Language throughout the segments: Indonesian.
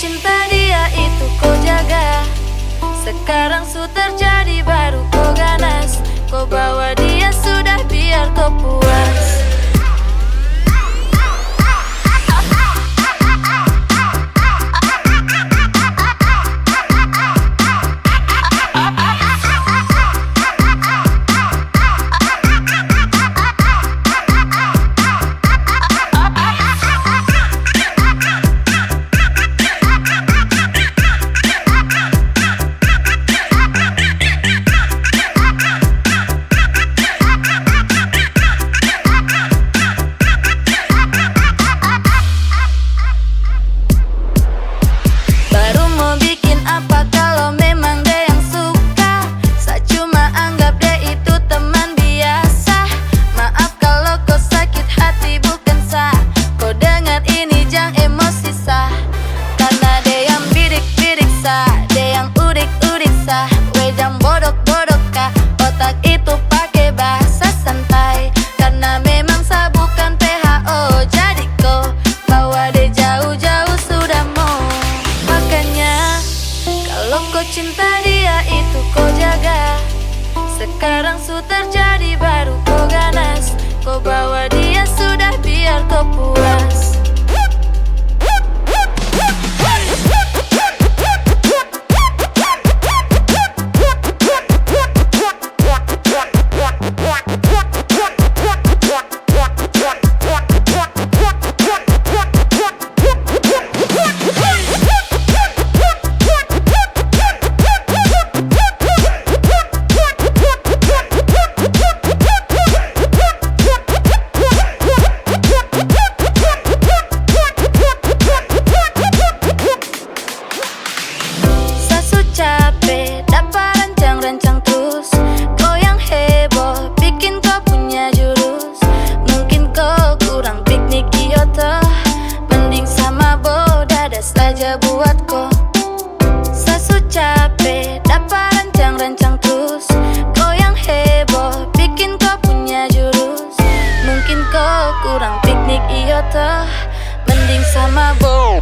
cinta dia itu kau jaga. Sekarang su terjadi baru kau ganas. Kau bawa dia sudah biar kau puas. Cinta dia itu kau jaga. Sekarang su terjadi baru kau ganas. Kau bawa dia sudah biar kau puas. Capek, dapat rancang-rancang terus. Kau yang heboh, bikin kau punya jurus. Mungkin kau kurang piknik Kyoto. Mending sama Bodada saja buat kau. Sasu capek, dapat rancang-rancang terus. Kau yang heboh, bikin kau punya jurus. Mungkin kau kurang piknik Kyoto. Mending sama Bo.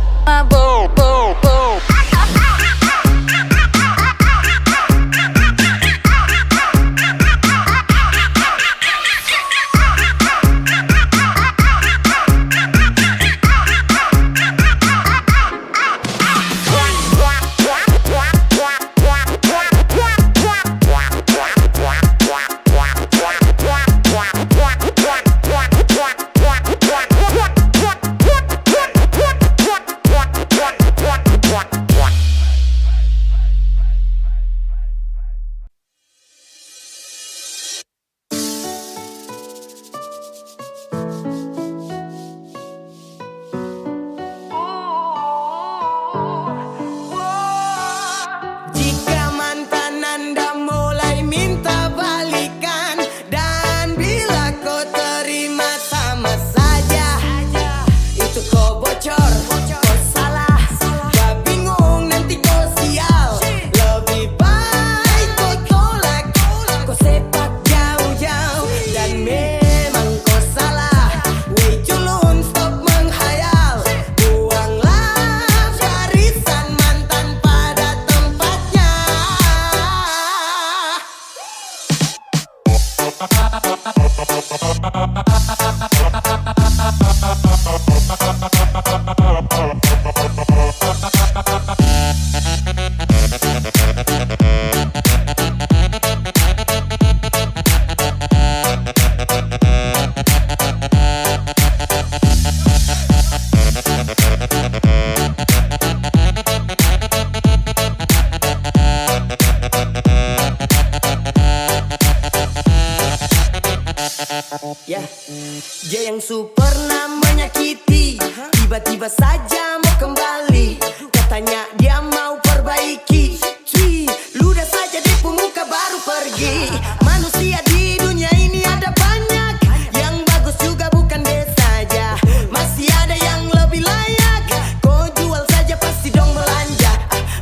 Dia yang super pernah menyakiti, tiba-tiba saja mau kembali. Katanya dia mau perbaiki. Cuy, ludah saja di pemuka baru pergi. Manusia di dunia ini ada banyak, yang bagus juga bukan dia saja. Masih ada yang lebih layak, kau jual saja pasti dong belanja.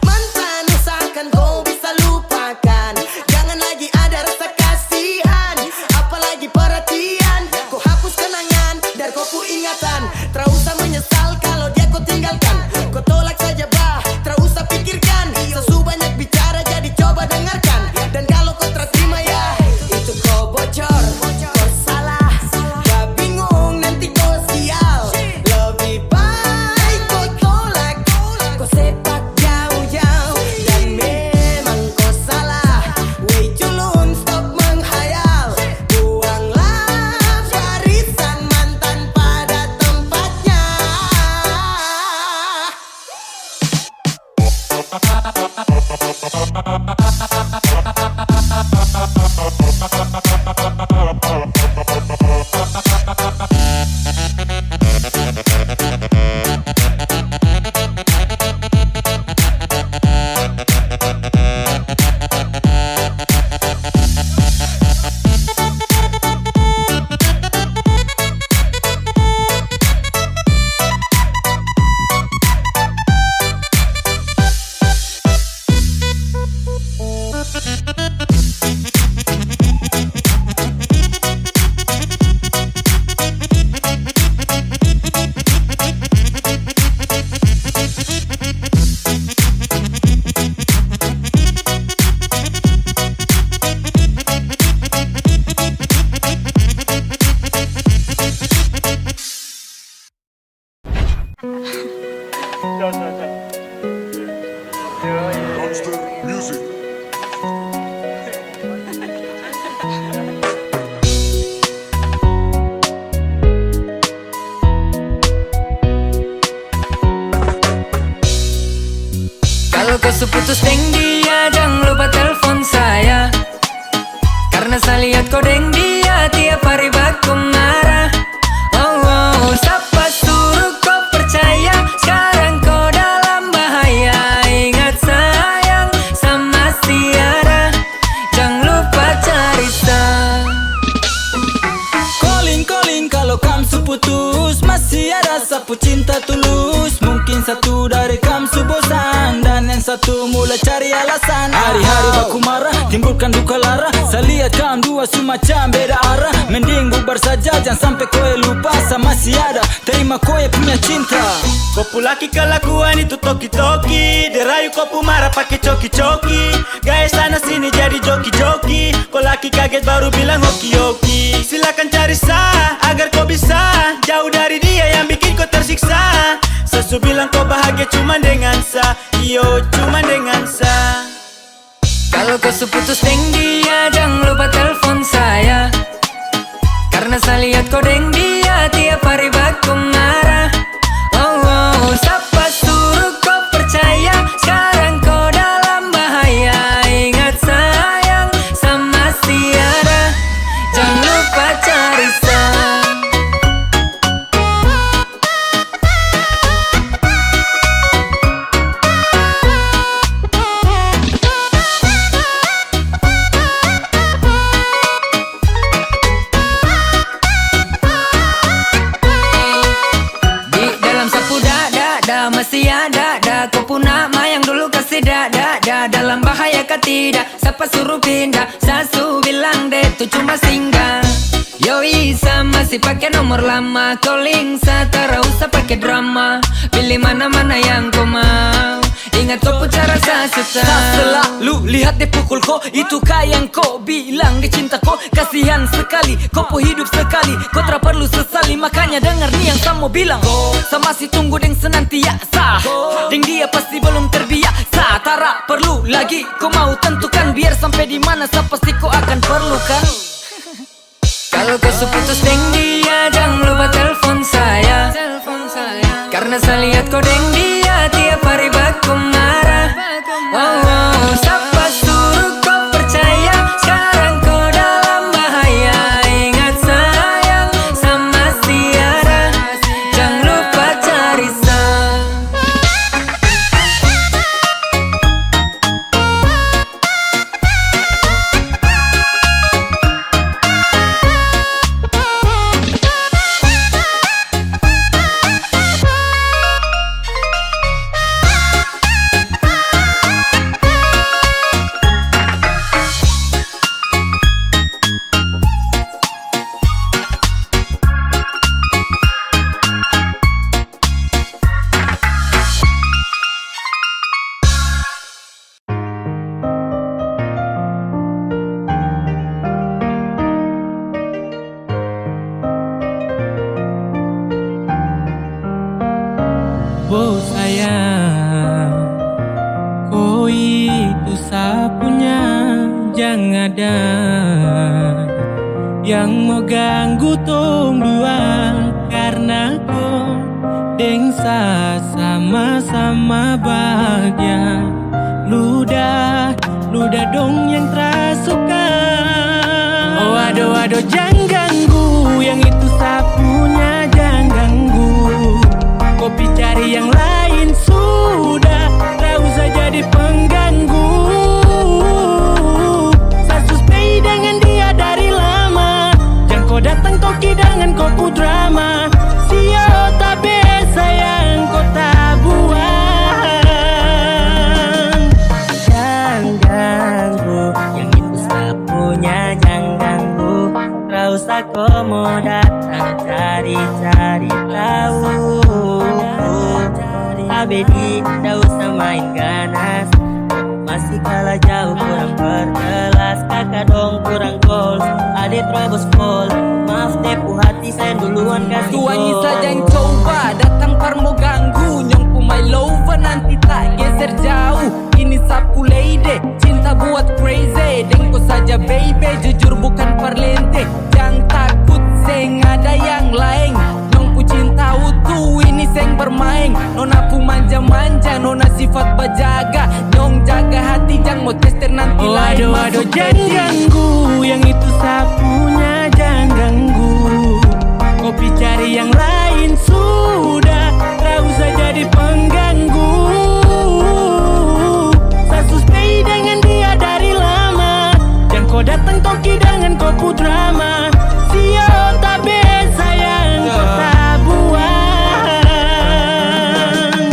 Mantan usahakan kau bisa lupakan, jangan lagi ada rasa kasihan, apalagi perhatian. Kau hapus kenangan dari kopu ingatan, tak usah menyesal kalau dia kau tinggalkan. Kau tolak saja bah, seputus deng dia, jangan lupa telepon saya. Karena saya lihat kau deng dia tiap hari baku marah. Oh, siapa suruh kau percaya? Sekarang kau dalam bahaya. Ingat sayang sama Tiara, jangan lupa cari sah. Calling kalau kamu putus, masih ada sapu cinta tulus. Mungkin satu dari kamu bosan dan yang satu mulai cari alasan. Hari-hari baku marah, timbulkan duka lara. Saya lihat kamu dua semacam beda arah. Mending bubar saja, jangan sampai koe lupa sama si ada. Terima koe punya cinta. Kopu laki kelakuan itu toki-toki, derayu kopu marah pakai coki-coki. Gaya sana sini jadi joki-joki. Kau laki kaget baru bilang hoki-hoki. Silakan cari sah agar kau bisa jauh dari dia yang bikin kau tersiksa. Sesu bilang kau bahagia cuma dengan sah, iyo cuma dengan sah. Kalau kau seputus deng dia, jangan lupa telepon saya. Karena saya lihat kau deng dia tiap hari baku marah. Oh, siapa suruh kau percaya? Sekarang kau dalam bahaya. Ingat sayang sama Tiara, jangan lupa cari sah. Masih ada, kau pun nama yang dulu kasih dada. Dalam bahaya kah tidak, siapa suruh pindah? Sasu bilang deh itu cuma singgah. Yoi sama masih pakai nomor lama. Calling satara usah pakai drama. Pilih mana-mana yang kau mau. Ingat kau pun cara Tak susah. selalu lihat dia pukul kau. Itu kayak yang kau bilang dia cinta kau. Kasihan sekali, kau pun hidup sekali. Kau tak perlu sesali, makanya dengar nih yang sama bilang. Sama si tunggu deng senantiasa. Deng dia pasti belum terbiasa. Tak perlu lagi kau mau tentukan. Biar sampai di mana saya pasti kau akan perlukan. Kalau kau seputus deng dia, jangan lupa telepon saya. Karena saya lihat kau deng dia tiap hari baku marah. Oh, siapa suruh kau percaya? Sekarang kau dalam bahaya. Ingat sayang sama Tiara, jangan lupa cari sah. Oh sayang, kau itu sapunya, jangan ada yang mau ganggu tong dua. Karena kau deng sama-sama bahagia. Ludah dong yang terasuka. Oh aduh jangan ganggu, yang itu sapunya jangan ganggu. Kopi cari yang lain sudah, tak usah jadi pengganggu. Saya stay dengan dia dari lama. Jangan kau datang toki dengan kopu drama. Sio tak biasa yang kau tak buang. Jangan ganggu, yang itu sapunya jangan ganggu. Tak usah kau mau datang cari-cari tahu. Abedi, tak usah main ganas. Masih kalah jauh, kurang berkelas. Kakak dong kurang goals, adik terobos gol. Maaf deh, hati saya duluan kasih gol. Tuannya saja yang coba datang parmo ganggu. Nyongku my lover nanti tak geser jauh. Ini sapu lady, cinta buat crazy. Dengko saja baby, jujur bukan parlente. Jangan takut, seng ada yang lain. Nyongku cinta utuh, ini seng bermain. Nona pu manja manja, nona sifat bajaga. Nyong jaga hati, jang mau tester nanti lain masuk. Jangan ganggu, yang itu sapunya jangan ganggu. Kopi cari yang lain sudah, tak usah jadi pengganggu. Saya stay dengan dia dari lama, dan kau datang toki dengan kopu drama. Sio tak sayang kau tak buang.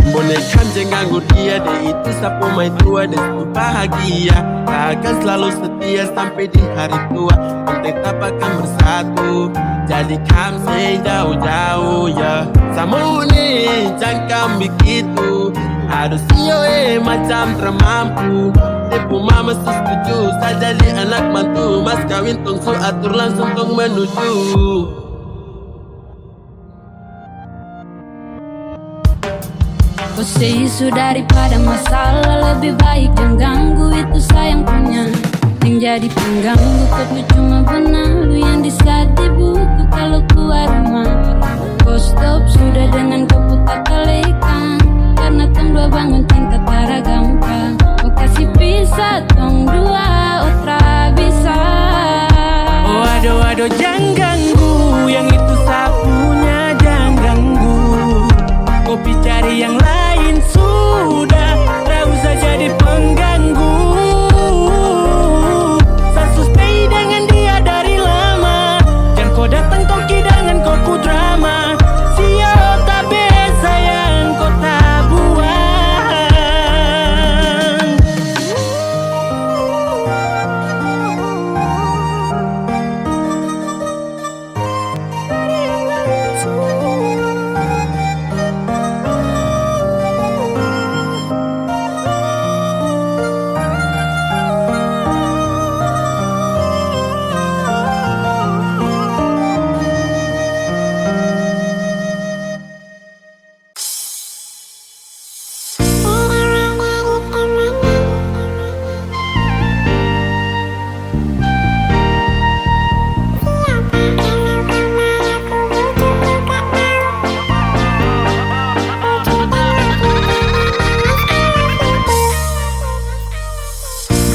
Boneka jangan ganggu dia, dia itu sapu main tua, dia itu bahagia. Akan selalu setia sampai di hari tua, tetap akan bersatu. Jadi kami jauh-jauh ya. Sama nih jangan begitu. Aduh sio macam termampu. Depu mama setuju, saya jadi anak mantu. Mas kawin tungsu atur langsung tong menuju. Kau say isu daripada masalah, lebih baik jangan ganggu, itu sayang punya. Yang jadi pengganggu kopi cuma benalu yang di saat di buku kalau keluar rumah. Kau stop sudah dengan kau putar kalikan, karena tong dua bangun cinta tara gampang. Kau kasih pisah tong dua otra bisa. Oh aduh jangan ganggu, yang itu sapunya jangan ganggu. Kopi cari yang lain sudah, tak usah jadi pengganggu. Saya stay dengan dia dari lama, dan kau datang toki dengan koku drama. Sio tak sayang kau tak buang.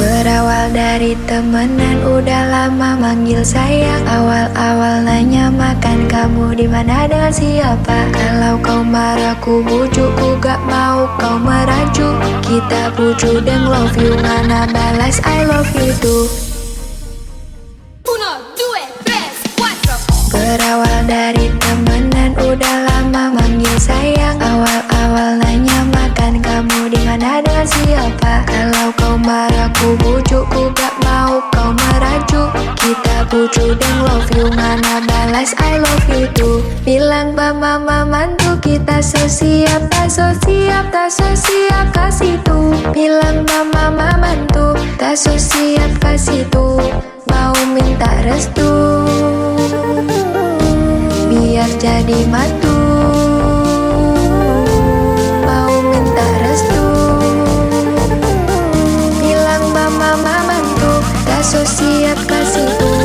Berawal dari temenan, udah lama manggil sayang. Awal-awal nanya makan kamu di mana dengan siapa. Kalau kau marah ku bujuk, ku gak mau kau merajuk. Kita bujuk dan love you, ngana balas I love you too. Berawal dari temenan, udah lama manggil sayang. Awal-awal nanya makan kamu di mana dengan siapa. Kalau kau marah ku bujuk, ku gak mau kau merajuk. Kita bujuk dan love you, ngana balas I love you too. Bilang ba mama mantu kita so siap, tak so siap, tak so siap kasih tuh. Bilang ba mama mantu tak so siap kasih tuh. Mau minta restu biar jadi mantu, mau minta restu. Bilang mama mantu tak so siap kasih tuh,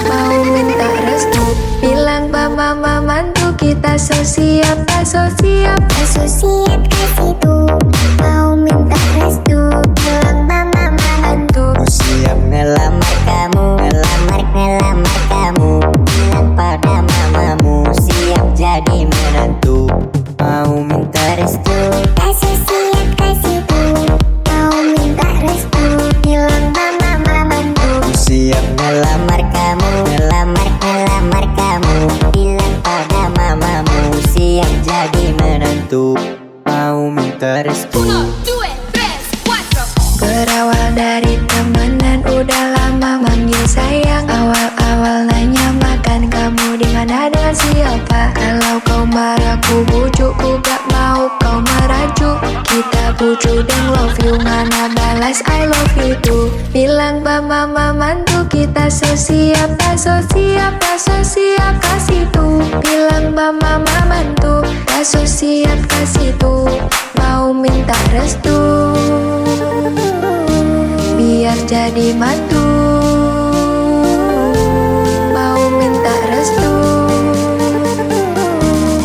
mau minta restu. Bilang mama mantu kita so siap, tak so siap, tak so siap kasih tuh, mau minta restu. Bilang mama mantu siap ngelamar kamu, ngelamar kamu. Bilang pada mamamu siap jadi menantu, mau minta restu. kasih siap kasih tuh, mau minta restu. Bilang mama mantu Siap ngelamar kamu, ngelamar kamu. Bilang pada mamamu siap jadi menantu, mau minta restu. Berawal dari temenan, udah lama manggil sayang. Awal-awal nanya makan kamu di mana dengan siapa. Kalau kau marah ku bujuk, ku gak mau kau merajuk. Kita bujuk dan love you, ngana balas I love you too. Bilang ba mama mantu kita so siap, tak so siap, tak so siap kasih tuh. Bilang ba mama mantu tak so siap kasih tuh, mau minta restu biar jadi mantu, mau minta restu.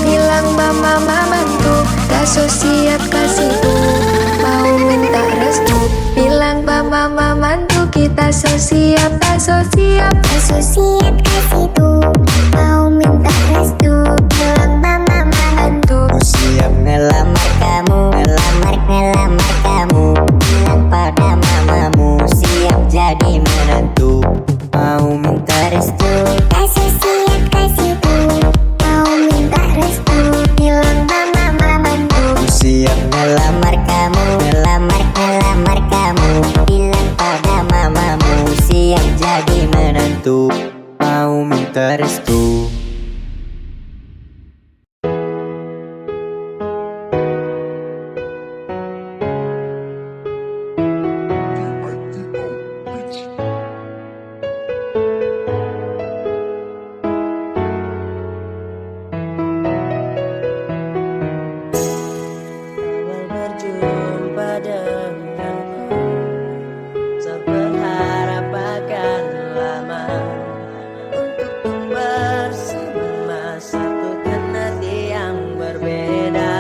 Bilang mama mantu tak so siap kasih so siap, tak so siap. Tak so siap kasih tuh, mau minta restu, bilang mama menantu. Ku siap ngelamar kamu, ngelamar kamu. Bilang pada mamamu, siap jadi menantu. Mau minta restu, Tak so siap kasih tuh, mau minta restu, bilang mama menantu. ku siap ngelamar kamu, ngelamar kamu. Bilang pada mamamu, siap jadi menantu. Mau minta restu. Awal berjumpa denganku, tak berharap akan lama untuk bersama, satukan hati yang berbeda.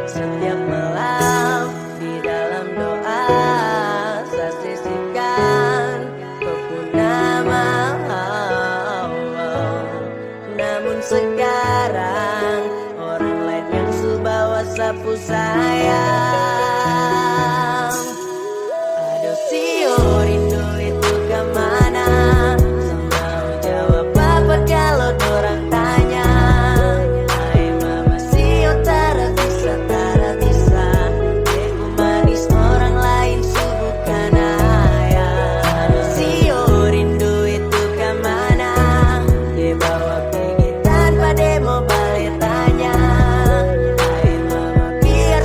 Setiap malam di dalam doa, saya sisihkan kau nama. Namun sekarang orang lain yang subawa sapu sayang. Aduh sio, rindu itu kemana? Mau jawab apa kalau dorang tanya? Hai mama sio, tara bisa Deku manis orang lain bukan ayah. Aduh sio, rindu itu kemana? Dia bawa pergi tanpa demo balik tanya. Hai mama biar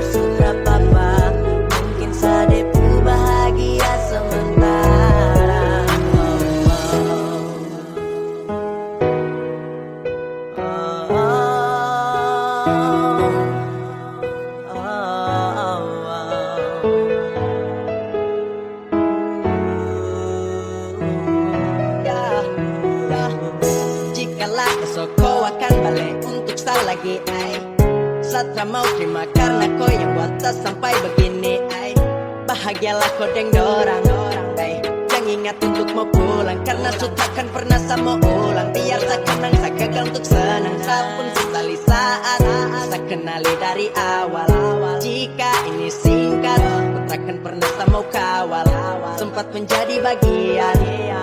suka papa, mungkin sadepu bahagia sementara. Jikalau esok kau akan balik untuk sekali lagi, ay, Satra mau terima karena kau yang buat tas sampai begini, ay. Bahagialah kau deng dorang, ay. Jangan ingat untuk mau pulang, karena sudah kan pernah sama ulang. Biar saya kenang, saya gagal untuk senang. Saya pun sesali saat saya kenali dari awal. Jika ini singkat, ku takkan pernah saya mau kawal. Sempat menjadi bagian,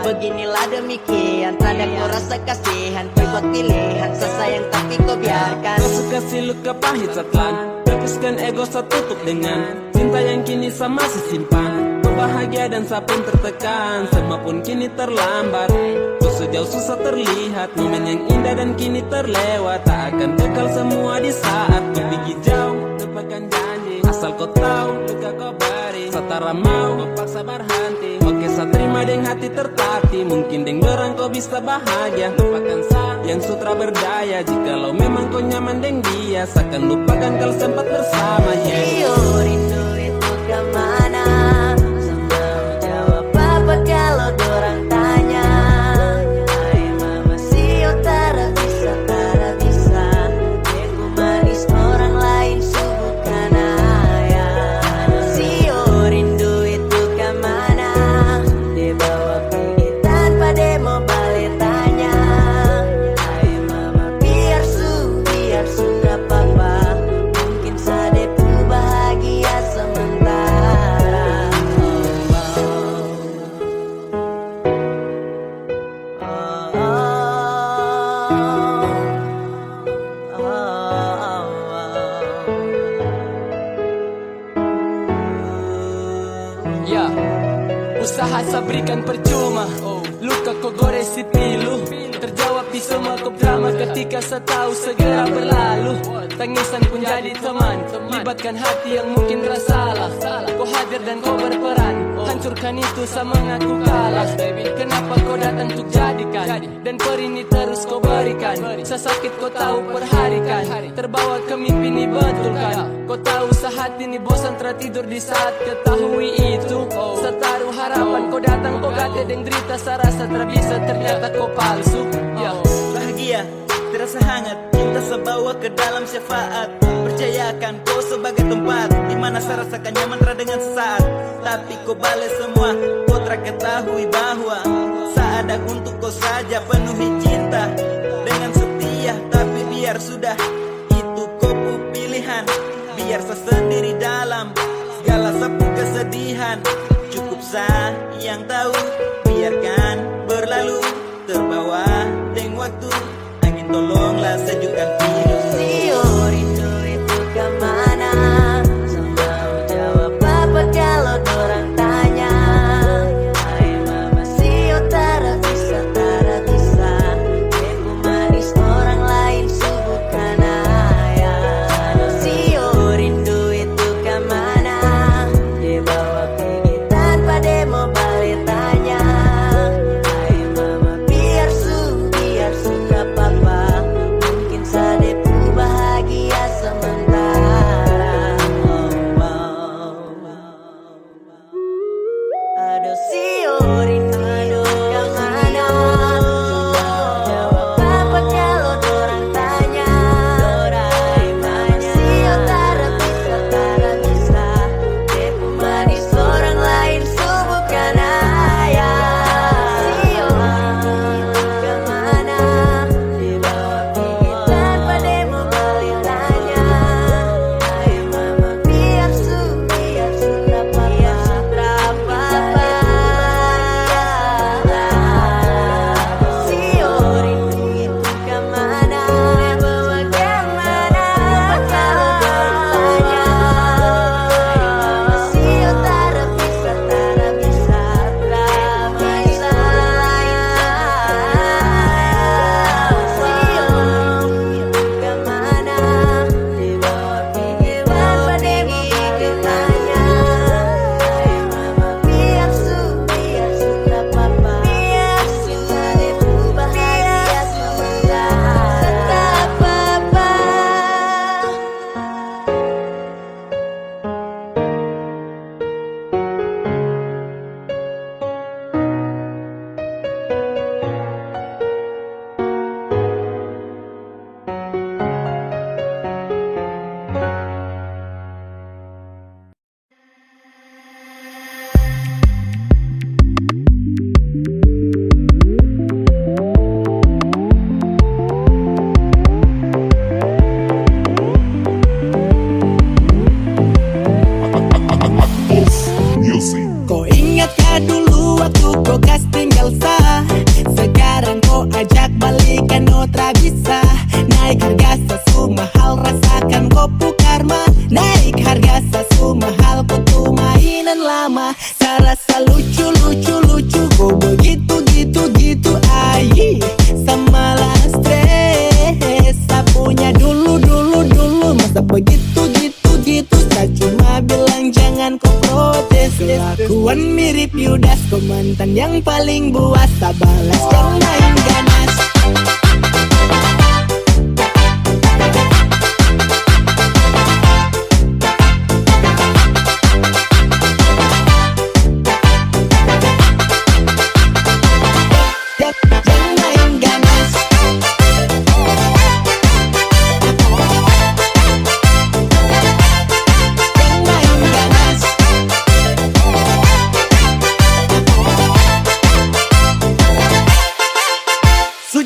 beginilah demikian. Tanda kau rasa kasihan, kau buat pilihan. Sesayang tapi kau biarkan. Kau suka si luka pahit setelan, lepaskan ego saya tutup dengan cinta yang kini saya masih simpan. Kau bahagia dan saya pun tertekan, semua pun kini terlambat. Kau sejauh susah terlihat, momen yang indah dan kini terlewat. Tak akan kekal semua di saat kau pergi jauh, lupakan janji. Asal kau tahu, luka kau beri, setara mau kau paksa berhenti. Oke saya terima deng hati tertati, mungkin deng dorang kau bisa bahagia. Lupakan saya yang sutra berdaya, jikalau memang kau nyaman deng dia, seakan lupakan kalau sempat bersama, Iyo, rindu itu kemana? Mau jawab apa kalau dorang tanya? Hai mama sio, tara bisa Deku manis orang lain bukan ayah. Sio, rindu itu kemana? Dia bawa pergi tanpa demo balik tanya. Hai mama biar suka papa, mungkin sadepu bahagia sementara. Ya, usaha saya berikan percuma. Luka kau gores si pilu, terjawab di semua kau drama ketika saya tahu segera berlalu. Tangisan pun jadi teman, libatkan hati yang mungkin tersalah. Kau hadir dan kau berperan, hancurkan itu saya mengaku kalah. Kenapa kau datang untuk jadikan, dan perini terus kau berikan. Saya sakit kau tahu perharikan, terbawa ke mimpi ini betulkan. Kau tahu sehati ini bosan tertidur di saat ketahui itu. Saya taruh harapan kau datang, kau gate deng derita. Saya rasa terbisa ternyata kau palsu. Bahagia, terasa hangat, cinta saya bawa ke dalam syafaat. Percayakan kau sebagai tempat di mana saya rasakan nyaman dengan sesaat. Tapi kau balik semua, kau tak ketahui bahwa saya ada untuk kau saja. Penuhi cinta dengan setia, tapi biar sudah itu kau pilihan. Biar saya sendiri dalam segala sapu kesedihan. Cukup saya yang tahu, biarkan berlalu, terbawa dengan waktu. Angin tolonglah sejukkan hidup. Sio rindu itu kemana? Mau jawab apa kalau dorang tanya? Hai mama Sio tara bisa Depu manis orang lain bukan ayah. Sio rindu itu kemana? Dia bawa pergi tanpa demo balik tanya. Hai mama biar suka papa. Mungkin sadepu bahagia sementara. Aduh Sio rindu kemana? Jawab apa kalau dorang tanya? Hai mama Sio tara bisa Depu manis orang lain bukan ayah. Sio rindu kemana? Dibawa pergi tanpa demo balik tanya. Hai mama biar sutra papa. Sio rindu itu kemana? Bawa kemana? Kalau dorang tanya. Sio tara bisa Sio itu kemana? Dibawa pergi tanpa demo balik tanya. Hai mama biar sutra papa. Mungkin sadepu bahagia sementara. Papa. Kau ingatkah dulu waktu kau casting Elsa? Sekarang kau ajak balikan otra bisa. Naik harga sesu mahal, rasakan kopu karma. Naik harga sesu mahal, kau tuh mainan lama. Saya rasa lucu kau begitu ayi. Samalah stres, sapunya dulu masa begitu. Saya cuma bilang jangan kau protes. Kelakuan mirip Yudas, kau mantan yang paling buas. Tak balas dan main ganas. Jangan main ganas.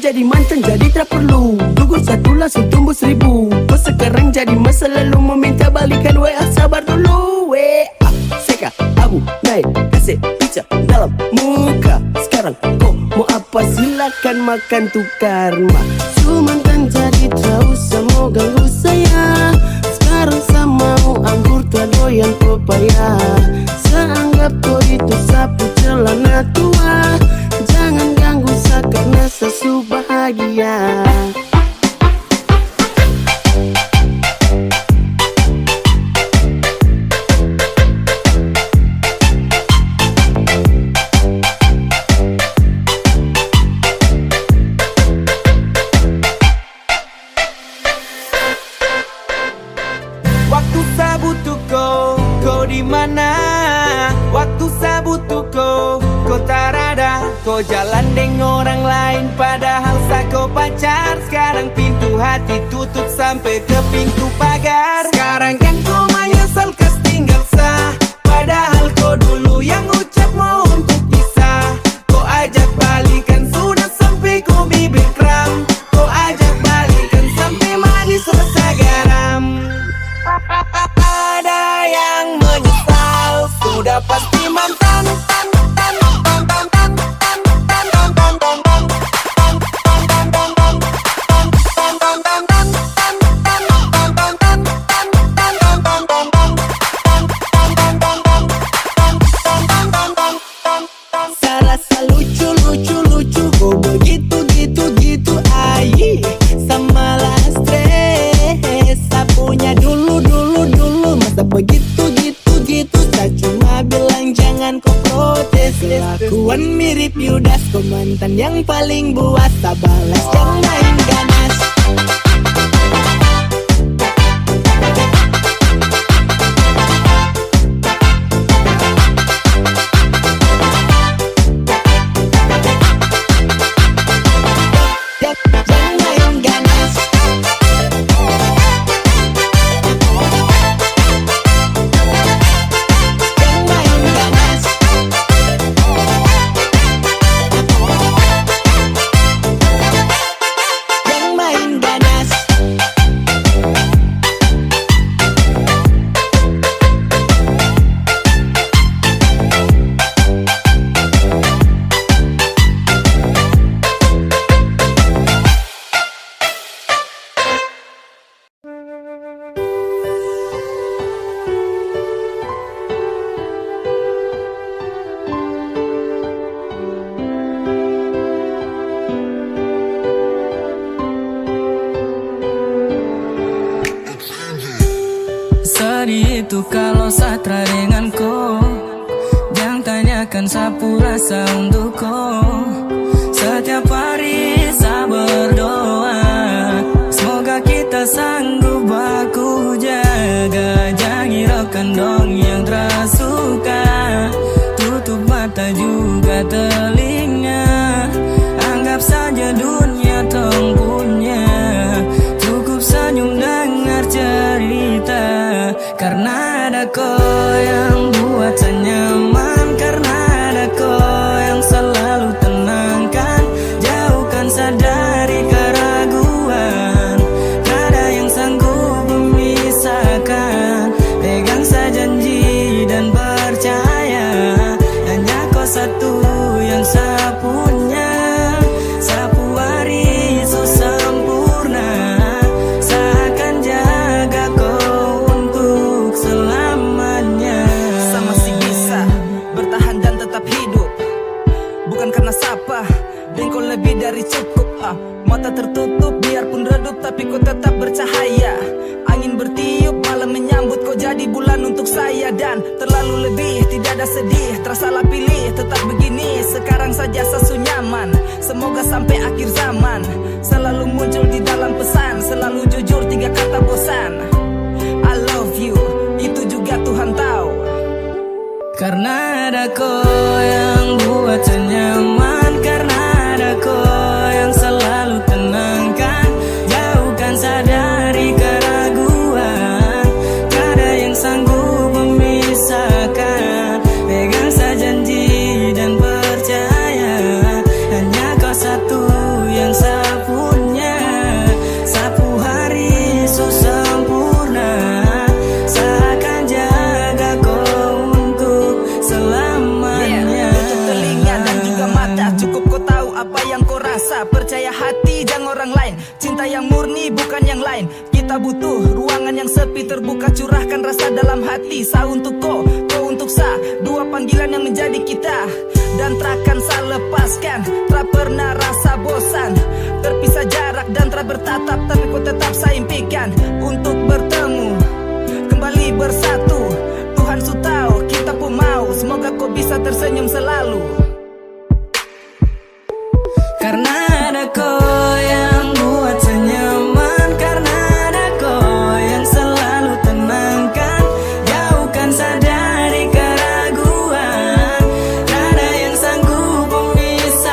Jadi mantan jadi tak perlu gugur satu langsung tumbuh 1000. Kau sekarang jadi masa lalu meminta balikan WA, sabar dulu. WA Seka Abu naik kasih pica dalam muka. Sekarang kau mau apa silakan makan tuh karma. Mantan jadi terus mau ganggu saya. Sekarang sama mau anggur tua doyan pepaya. Saya anggap kau itu sapu celana tua. Jangan ganggu saya karena sesu bahagia. Waktu saya butuh kau di mana? Waktu saya butuh kau tak ada. kau jalan dengan orang lain, padahal kau pacar. Sekarang pintu hati tutup sampai ke pintu pagar. Sekarang kan kau menyesal kas tinggal sah, padahal kau dulu yang ucap mau untuk pisah. Kau ajak balikan sudah sampai kau bibir kram, kau ajak balikan sampai manis rasa garam. Ada yang menyesal, sudah pasti mantan. Serasa lucu-lucu-lucu, kok begitu-gitu-gitu, ayi sama lah stres. Sapunya dulu, masa begitu-gitu-gitu. Saya cuma bilang jangan kau protes. Kelakuan mirip Yudas, kau mantan yang paling buas. Tak balas yang main ganas. Sedih itu kalau satra dengan kau, jangan tanyakan sapu rasa untuk kau. Setiap hari saya berdoa, semoga kita sanggup baku jaga. Jangan hiraukan dong yang tersuka, tutup mata juga telinga. Anggap saja dunia tong punya, cukup senyum dengar cerita. Karena ada kau yang buat saya nyaman, karena ada kau yang selalu tenangkan. Jauhkan saya dari keraguan, tak ada yang sanggup memisahkan. Pegang saya janji dan percaya, hanya kau satu yang saya punya. Sapu hari so sempurna, saya akan jaga kau untuk selamanya. Saya masih bisa bertahan dan tetap hidup, bukan karena sapa, dan kau lebih dari cukup. Mata tertutup biarpun redup, tapi kau tetap bercahaya. Angin bertiup, malam menyambut, kau jadi bulan untuk saya. Dan terlalu lebih, tidak ada sedih, tersalah pilih, tetap begini. Sekarang saja saya nyaman, semoga sampai akhir zaman. Selalu muncul di dalam pesan, selalu jujur, 3 kata bosan. I love you, itu juga Tuhan tahu. Karena ada kau yang buat saya nyaman, karena ada kau yang selalu tenangkan. Jauhkan saya dari keraguan, tak ada yang sanggup memisahkan. Pegang saya janji dan percaya, hanya kau satu yang saya punya. Sapu hari so sempurna, saya akan jaga kau untuk selamanya. Tutup telinga dan juga mata, cukup kau tahu apa yang kau rasa. Percaya hati jangan orang lain, cinta yang murni bukan yang lain. Kita butuh ruangan yang sepi, terbuka, curahkan rasa dalam hati. Sa untuk kau, kau untuk sa, dua panggilan yang menjadi kita. Dan takkan saya lepaskan, tak pernah rasa bosan. Terpisah jarak dan tak bertatap, tapi kau tetap saya impikan untuk bertemu, kembali bersatu. Tuhan su tahu, kita pun mau, semoga kau bisa tersenyum selalu. Karena ada kau yang buat saya nyaman, karena ada kau yang selalu tenangkan. Jauhkan saya dari keraguan, tak ada yang sanggup memisahkan.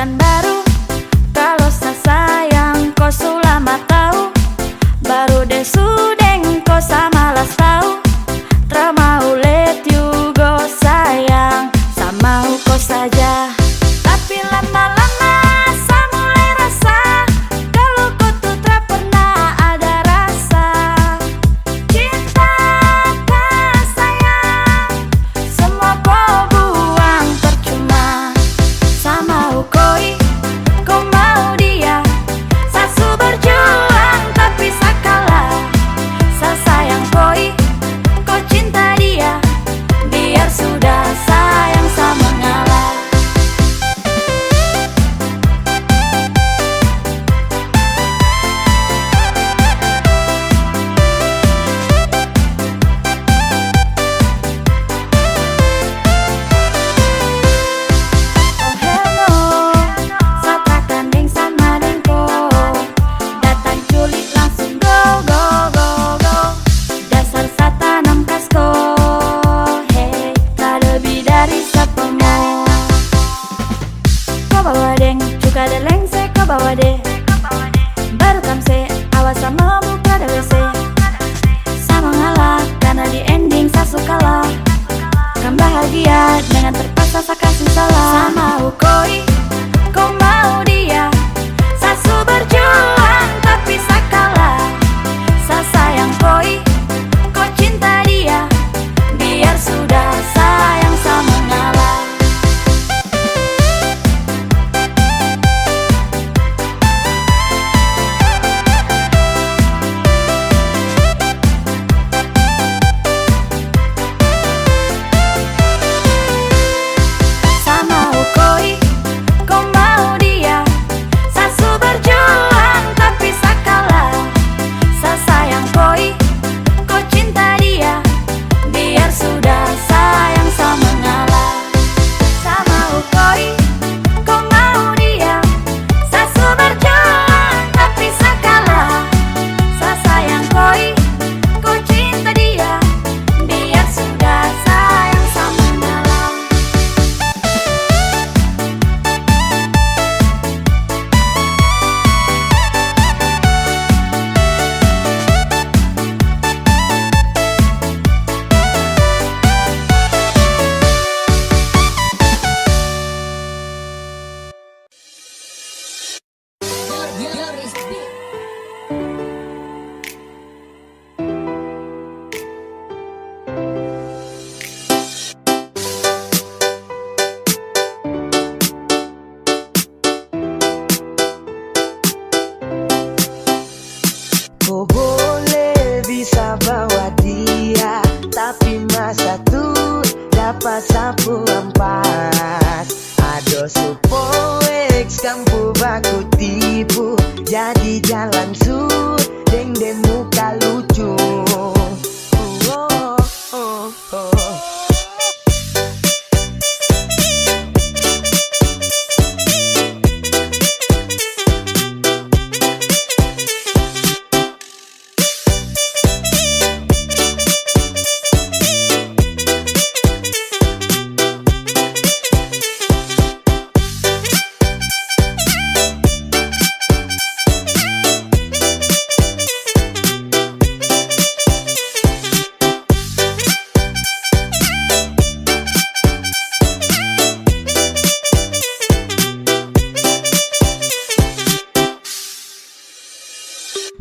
kan baru. Kalau saya sayang kau sulama tahu. Baru deh sudeng kau sama las tahu. Termau let you go sayang. Sama kau saja. Tapi lama-lama saya mulai rasa kalau kau tuh tak pernah ada rasa. Cinta tak sayang, semua kau buang percuma. Sama koi, kau mau dia. Sasu berjuang tapi sakalah. Saya sayang koi, kau cinta dia. Biar sudah sayang sama mengalah. Oh hello, saya takkan deng sama dengko. Datang culik langsung go go go go. Dasar saya tanam kasko. Hey, tak lebih dari sepemo. Kau bawa deng, juga ada lengse kau bawa deh. Baru kamse, awas sama buka ada WC. Sama ngalah, karena di ending saya suka lah. Kan bahagia dengan terpaksa saya kasih salah. Sama koi, kau mau dia. Sasu berjuang tapi saya kalah. Saya sayang koi, kau cinta dia. Biar sudah sayang sama mengalah. Sama koi, kau mau dia. Sasu berjuang tapi saya kalah. Saya sayang koi, kau cinta dia. Biar sudah sayang sama mengalah. Sama koi, kau mau dia. Sasu berjuang tapi saya kalah. Saya sayang koi, kau cinta dia. Biar sudah sayang sama mengalah. Kau boleh bisa bawa dia, tapi masa tuh dapat sapu ampas. Ado supoex kampu baku tipu, jadi jalan su deng deng muka lucu. Oh, oh, oh.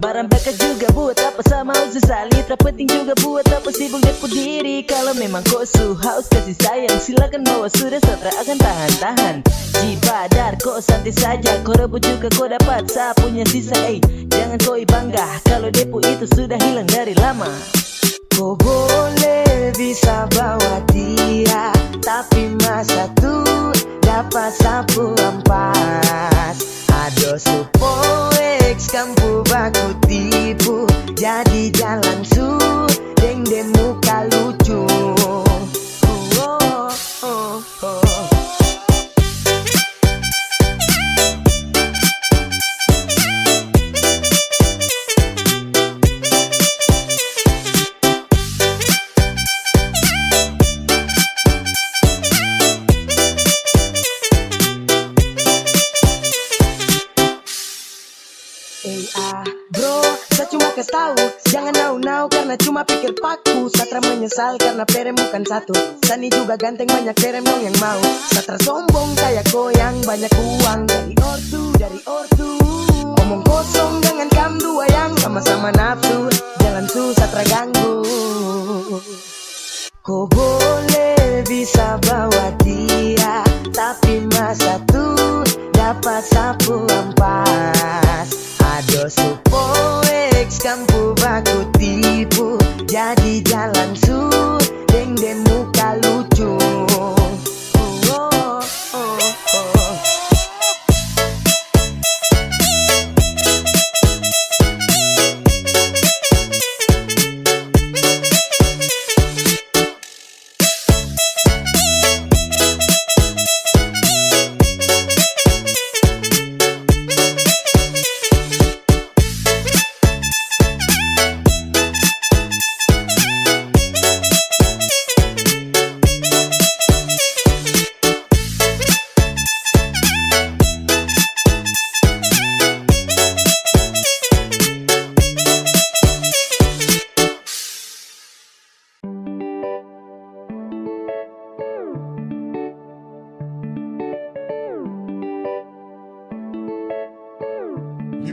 Barang bekas juga buat apa sama mau sesali. Tak penting juga buat apa sibuk depu diri. Kalau memang kau haus kasih sayang, silakan bawa sudah setra akan tahan-tahan. Jibadar kau santai saja, kau rebut juga kau dapat. Saya punya sisa jangan kau bangga kalau depu itu sudah hilang dari lama. Kau boleh bisa bawa dia, tapi masa tuh dapat sapu ampas. Ado supoex kampu baku tipu, jadi jalan su deng deng muka lucu. Oh, oh, oh. Bro, saya cuma kasih tahu, jangan nau-nau karena cuma pikir paku. Satra menyesal karena perem bukan satu. Sani juga ganteng, banyak perem dong yang mau. Satra sombong kayak goyang, banyak uang dari ortu. Omong kosong dengan kam dua yang sama-sama nafsu. Jalan su Satra ganggu. Kau boleh bisa bawa dia, tapi masa tuh dapat sapu ampas. Ado supoex kampu baku tipu, jadi jalan su deng muka lucu.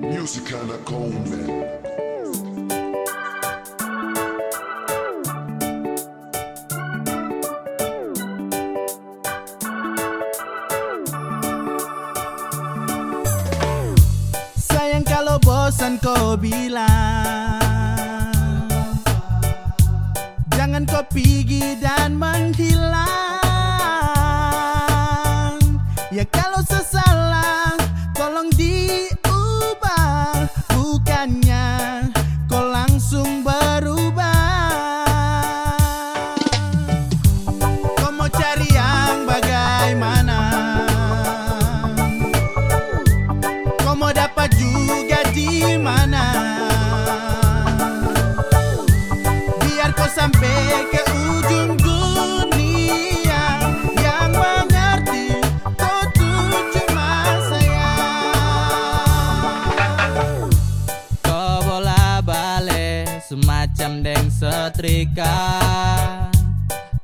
Music anak komen. Sayang kalau bosan kau bilang, jangan kau pergi dan menghilang. Ya kalau sesalah tolong diubah, bukannya kau langsung berubah. Kau mau cari yang bagaimana, kau mau dapat juga di mana. Biar kau sampai ke ujung dunia, yang mengerti kau tuh cuma saya. Kau bola balik semacam deng setrika,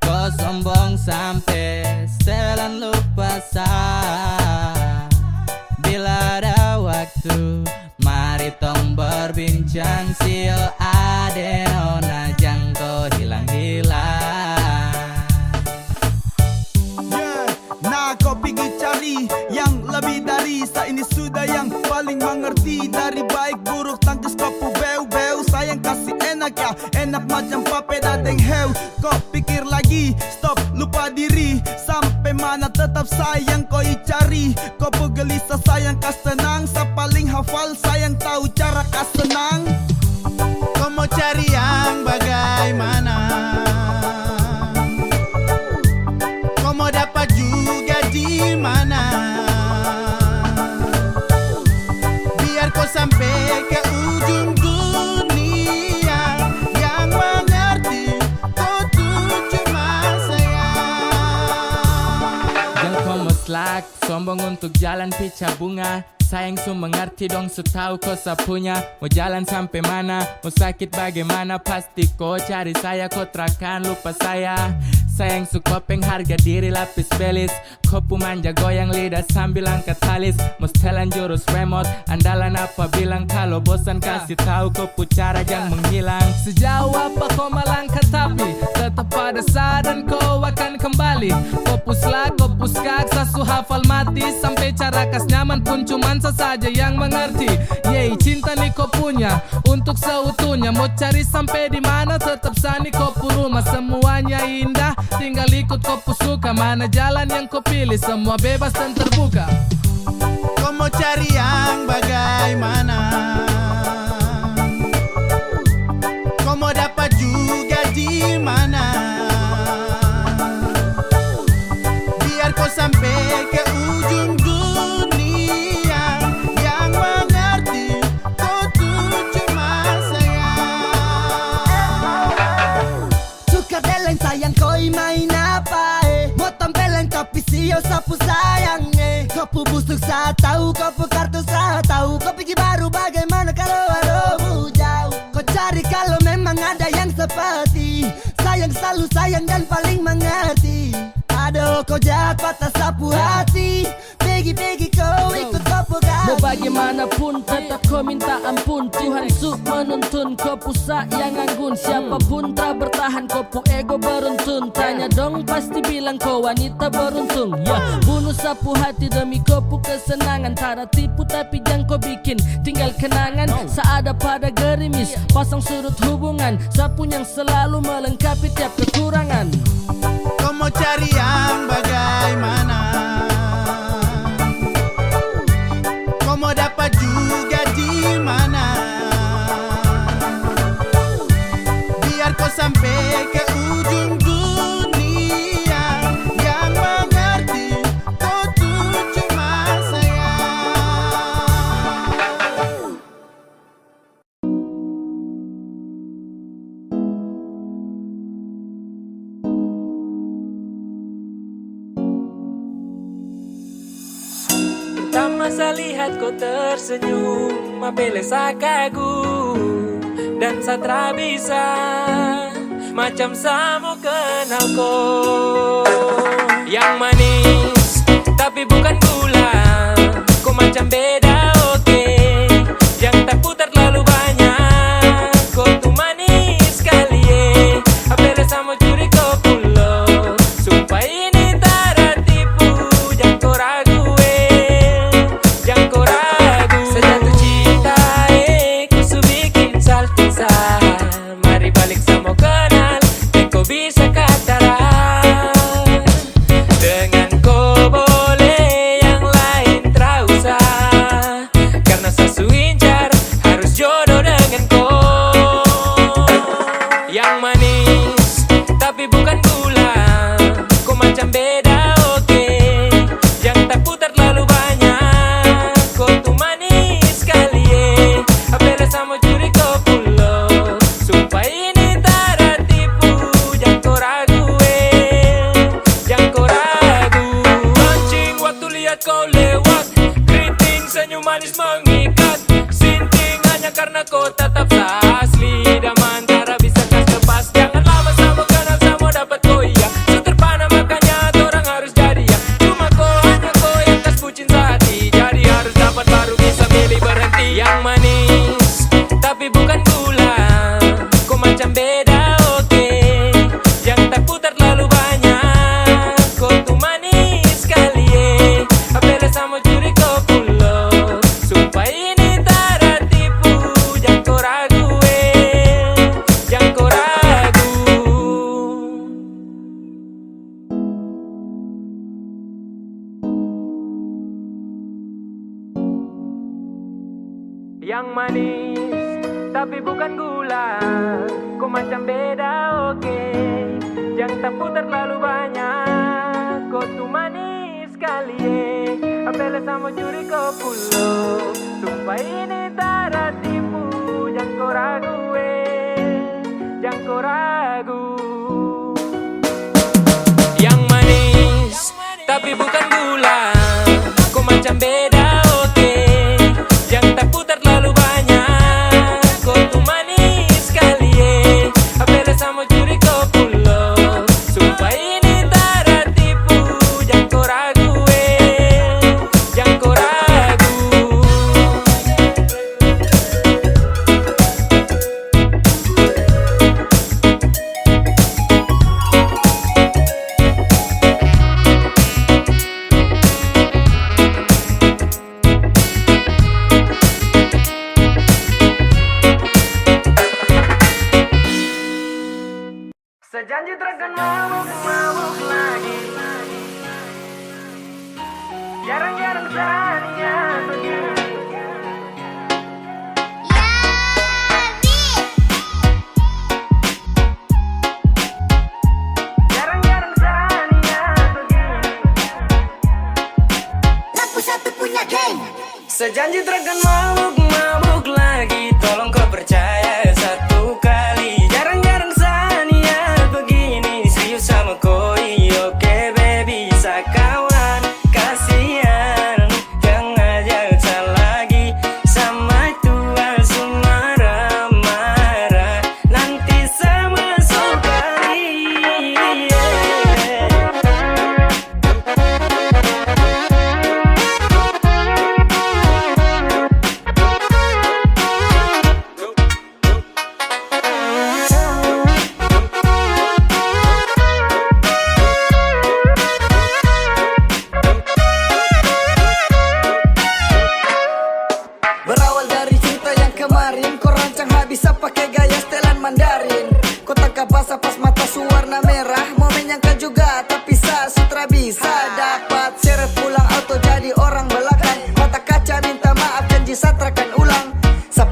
kau sombong sampai selan lupa sah. Bila ada waktu, mari tong berbincang. Sio adeno najang kau hilang-hilang. Nah kau pergi cari yang lebih dari saya ini, sudah yang paling mengerti. Dari baik buruk tangkis kau beu-beu. Sayang kasih enak ya, enak macam papeda deng heu. Kau pikir lagi, stop lupa diri. Sampai mana tetap sayang kau cari. Kau gelisah sayang kas tenang, sa paling hafal sayang tahu cara kas senang. Kau mau cari yang bagaimana, kau mau dapat juga di mana. Biar kau sampai ke ujung dunia, yang mengerti kau tuh cuma saya. Jangan kau muslak, sombong untuk jalan pica bunga. Sayang su mengerti dong, su tahu kau sapunya. Mau jalan sampai mana, mau sakit bagaimana, pasti kau cari saya. Kau terakan lupa saya. Sayang su kopeng harga diri lapis belis. Kopu manja goyang lidah sambil angkat talis. Mau setelan jurus remote, andalan apa bilang. Kalau bosan kasih tahu kopu cara jangan menghilang. Sejauh apa kau melangkah tapi tetap pada saat dan kau akan kembali. Kopus lag, kopus kak, sasu hafal mati. Sampai cara kas nyaman pun cuman saja yang mengerti. Yeay, cinta nih kau punya untuk seutuhnya. Mau cari sampai di mana tetap sani kopu rumah. Semuanya indah, tinggal ikut kopu suka. Mana jalan yang kau pilih, semua bebas dan terbuka. Kau mau cari yang bagaimana, kau mau dapat juga di mana. Biar kau sampai ke ujung dunia, yang mengerti kau tuh cuma saya. Suka deleng sayang kau main apa Mau tampeleng tapi sio sapu sayang Kau busuk saat tahu, kau kartu saat tahu. Kau pergi baru bagaimana kalau arahmu jauh. Kau cari kalau memang ada yang seperti sayang, selalu sayang dan paling mengerti. Aduh kau jahat patah sapu hati. Pegi kau ikut kau ganti. Mau bagaimanapun tetap kau minta ampun. Tuhan Suk menuntun kau pusak yang anggun. Siapapun tak bertahan kau pu ego beruntun. Tanya dong pasti bilang kau wanita beruntung. Ya bunuh sapu hati demi kau pu kesenangan. Tara tipu tapi jangan kau bikin tinggal kenangan. Seada pada gerimis pasang sudut hubungan. Sapu yang selalu melengkapi tiap kekurangan. Kau mau cari yang bagaimana? Kau mau dapat juga di mana? Biar kau sampai ke ujung dunia yang mengerti kau tuh cuma sayang. Tak masa lihat kau tersenyum, apele kagum dan satra bisa macam samo kenal kau. Yang manis tapi bukan gula, kau macam beda oke. Yang tak putar terlalu banyak, kau tuh manis sekali apele samo curi kau pulau. Sumpah ini tak tipu, jangan kau ragu. Sejatuh cinta ku su bikin saltisa. Mari balik sama kenal, dan kau bisa katakan dengan kau boleh yang lain tak usah. Karena sasu incar harus jodoh dengan kau. Yang manis tapi bukan gula, kau macam beda oke. Yang tak putar terlalu banyak, kau tuh manis sekali apele sama curi kau pulau. Sumpah ini tak tipu, jangan kau ragu jangan kau ragu. Mancing waktu lihat kau lewat, keriting senyum manis mengikat. Sinting hanya karena kau tetap asli. Daman cara bisa kas lepas, jangan lama sama kenal sama dapat kau iya. Seterpana makanya orang harus jadi ya. Cuma kau hanya kau yang kas bucin sehati. Jadi harus dapat baru bisa milih berhenti. Yang manis tapi bukan gula, kau macam beda oke. Yang tak putar terlalu banyak, kau tuh manis sekali apele sama curi kau pulau. Sumpah ini tak tipu, jangan kau ragu jangan kau ragu. Yang manis tapi bukan gula, kau macam beda oke. Yang tak putar terlalu banyak, kau tuh manis sekali apele sama curi kau pulau. Sumpah ini tak tipu, jangan kau ragu jangan kau ragu. Yang manis tapi bukan gula, kau macam beda oke. Yang tak putar terlalu banyak, kau tuh manis sekali apele sama curi kau pulau. Sumpah ini tak tipu, jangan kau ragu jangan kau ragu. Sejanji takkan mabuk lagi. Jarang-jarang saatnya begini. Jarang-jarang saatnya begini. Lampu satu punya geng. Sejanji takkan mabuk lagi. Tolong kau percaya satu kali. Jarang-jarang saatnya begini. Serius sama kau, oke baby, bisa kawan. Kasihan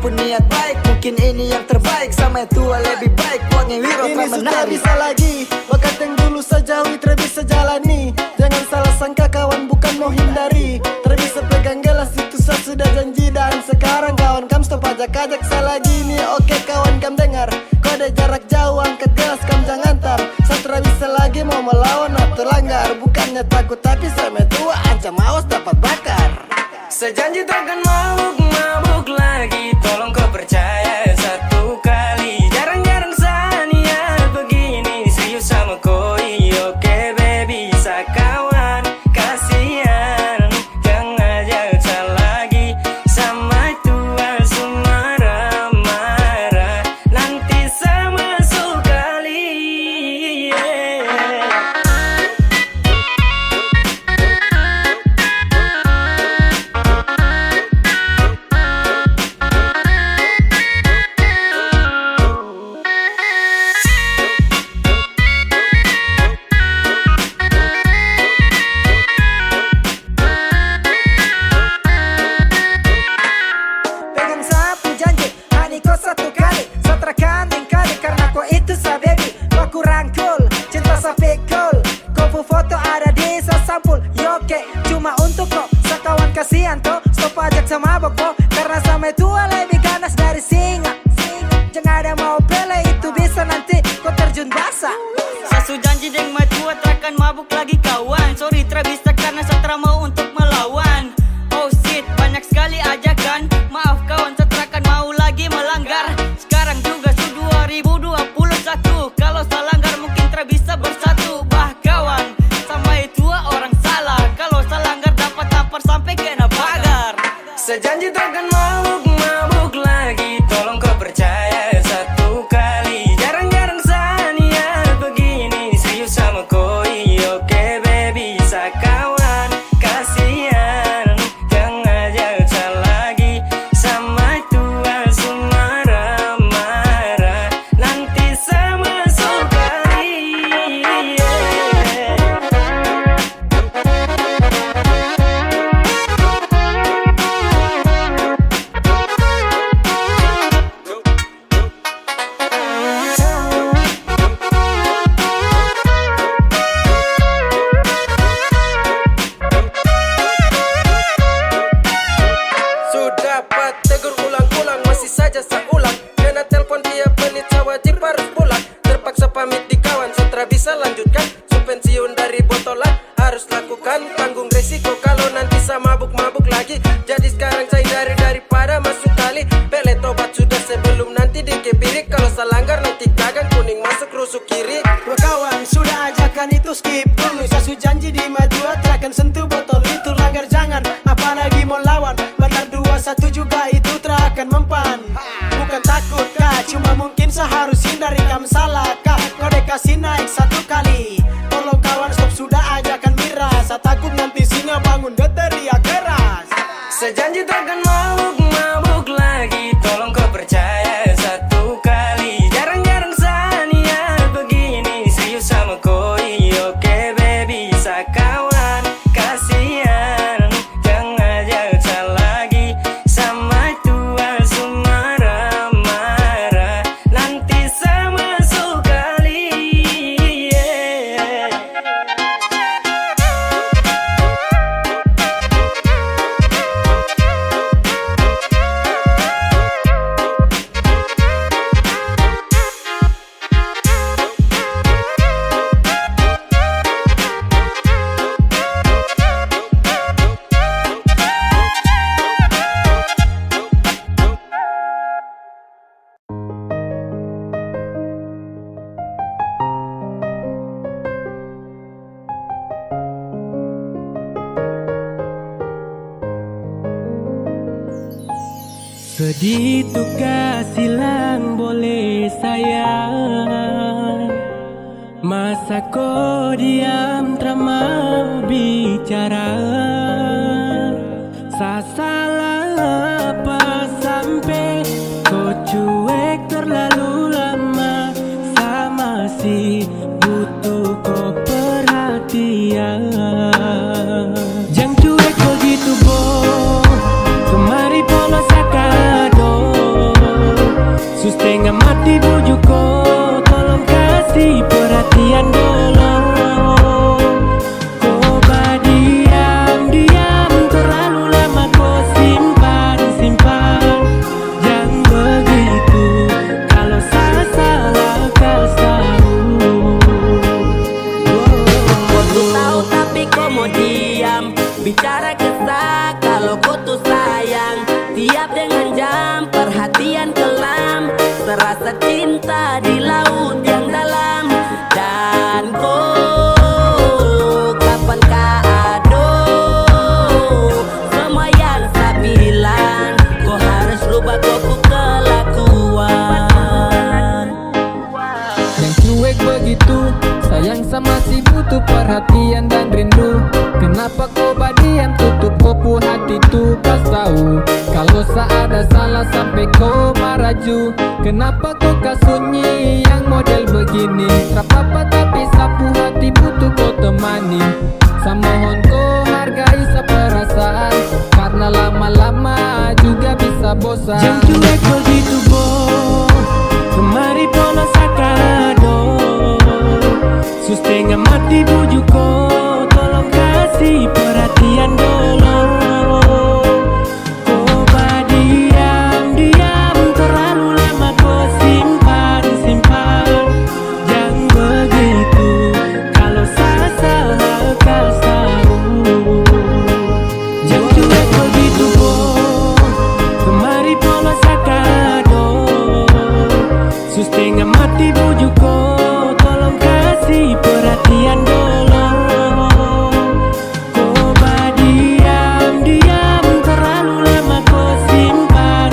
walaupun niat baik, mungkin ini yang terbaik. Sama yang tua lebih baik, wangi wiro Ini kan sudah menari. bisa lagi, bakat yang dulu sejauh bisa jalani. Jangan salah sangka kawan, bukan mau hindari. Bisa pegang gelas itu saya sudah janji. Dan sekarang kawan kam stop ajak-ajak saya lagi nih. Oke kawan kam dengar, kode jarak jauh angkat gelas kam jangan tar. Saya bisa lagi mau melawan atau langgar. Bukannya takut tapi saya tua, ancam awas dapat bakar. Sejanji takkan mabuk lagi, tolong kau percaya satu kali. Jarang-jarang saya niat begini, serius sama koi. Oke baby, bisa kawan, kasihan. Jangan ajak saya lagi, sama tua marah-marah. Nanti saya masuk kali. Pegang sapu janji, hani kau satu kali. Satrakan kali karena kau itu sa baby. Kau ku rangkul, cinta sa pikul. Kau pu foto ada di sa sampul. Yoke, cuma untuk kau. Sakawan kasihan toh, stop ajak sama boko. Karena sama tua lebih ganas dari singa. Jangan ada mau pele, itu bisa nanti kau terjun basah. Sasu janji deng matua terakan mabuk lagi kawan. Sorry tra bisa karena satra mau untuk melawan. Oh shit, banyak sekali ajakan. Maaf kawan, setrakan mau lagi melanggar. Sekarang juga su 2021. Kalau salah langgar mungkin tra bisa bersatu. Bah kawan, sama itu orang salah. Kalau salah langgar dapat tampar sampai kena pagar. Sejanji takkan mabuk lagi, tolong kau percaya satu kali. Jarang-jarang saya niat begini, serius sama koi. Oke baby, bisa kawan, kasihan. Jangan ajak saya lagi, sama tua marah-marah. Nanti saya masuk kali. Sudah dapat tegur ulang-ulang, masih saja saya ulang. Kena telepon dia menit, saya wajib harus pulang. Terpaksa pamit di kawan, setelah bisa lanjutkan. Su pensiun dari botolan, harus lakukan. Tanggung resiko kalau nanti saya mabuk-mabuk lagi. Jadi sekarang saya hindari daripada masuk kali. Pele tobat sudah sebelum nanti dikepirik. Kalau saya langgar nanti gagang kuning masuk rusuk kiri. Dua kawan sudah ajakan itu skip dulu. Saya su janji di maju terakan sentuh botol itu langgar jangan. Apalagi mau lawan, benar 2-1 juga itu terakan mempan. Bukan takut kah, cuma mungkin seharus hindari kam salah kah. Kode kasih naik satu kali. Tolong kawan stop sudah ajakan miras. Saya takut nanti singa bangun dia teriak keras. Sejanji takkan mabuk lagi, tolong kau percaya satu kali. Jarang-jarang saya niat begini, serius sama koi. Oke baby, bisa kawan, kasihan. Jangan ajak saya lagi, sama tua marah-marah. Nanti saya masuk kali. Sedih tukar silang boleh sayang. Masa kau diam tak mau bicara. Saya salah apa sampai kau cuek terlalu lama. Saya masih butuh kau perhatian. Jangan cuek begitu boh. Kemari polos akado. jatuh sayang. Tiap dengan jam perhatian kelam, terasa cinta di laut yang dalam. Dan kau kapan kado semua yang saya bilang, kau harus rubah kau kelakuan. Yang cuek begitu, sayang sama si butuh perhatian dan rindu. Kenapa kau badian tutup kopu hati tuh? Pas tahu kalau ada salah sampai kau maraju. Kenapa kau kasunyi yang model begini? Trapapa tapi sapu hati butuh kau temani. Samohon kau hargai seperasaan, karena lama-lama juga bisa bosan. Jam cuek begitu boh, kemari pola sakado. Setengah mati bujuk kau, tolong kasih perhatian dulu. Kau diam-diam terlalu lama kau simpan. Jangan begitu, kalau salah kau tahu. Jam cuek begitu boh, kemari pola sakado. Setengah mati bujuk kau, tolong kasih perhatian dulu. Kau diam-diam terlalu lama kau simpan.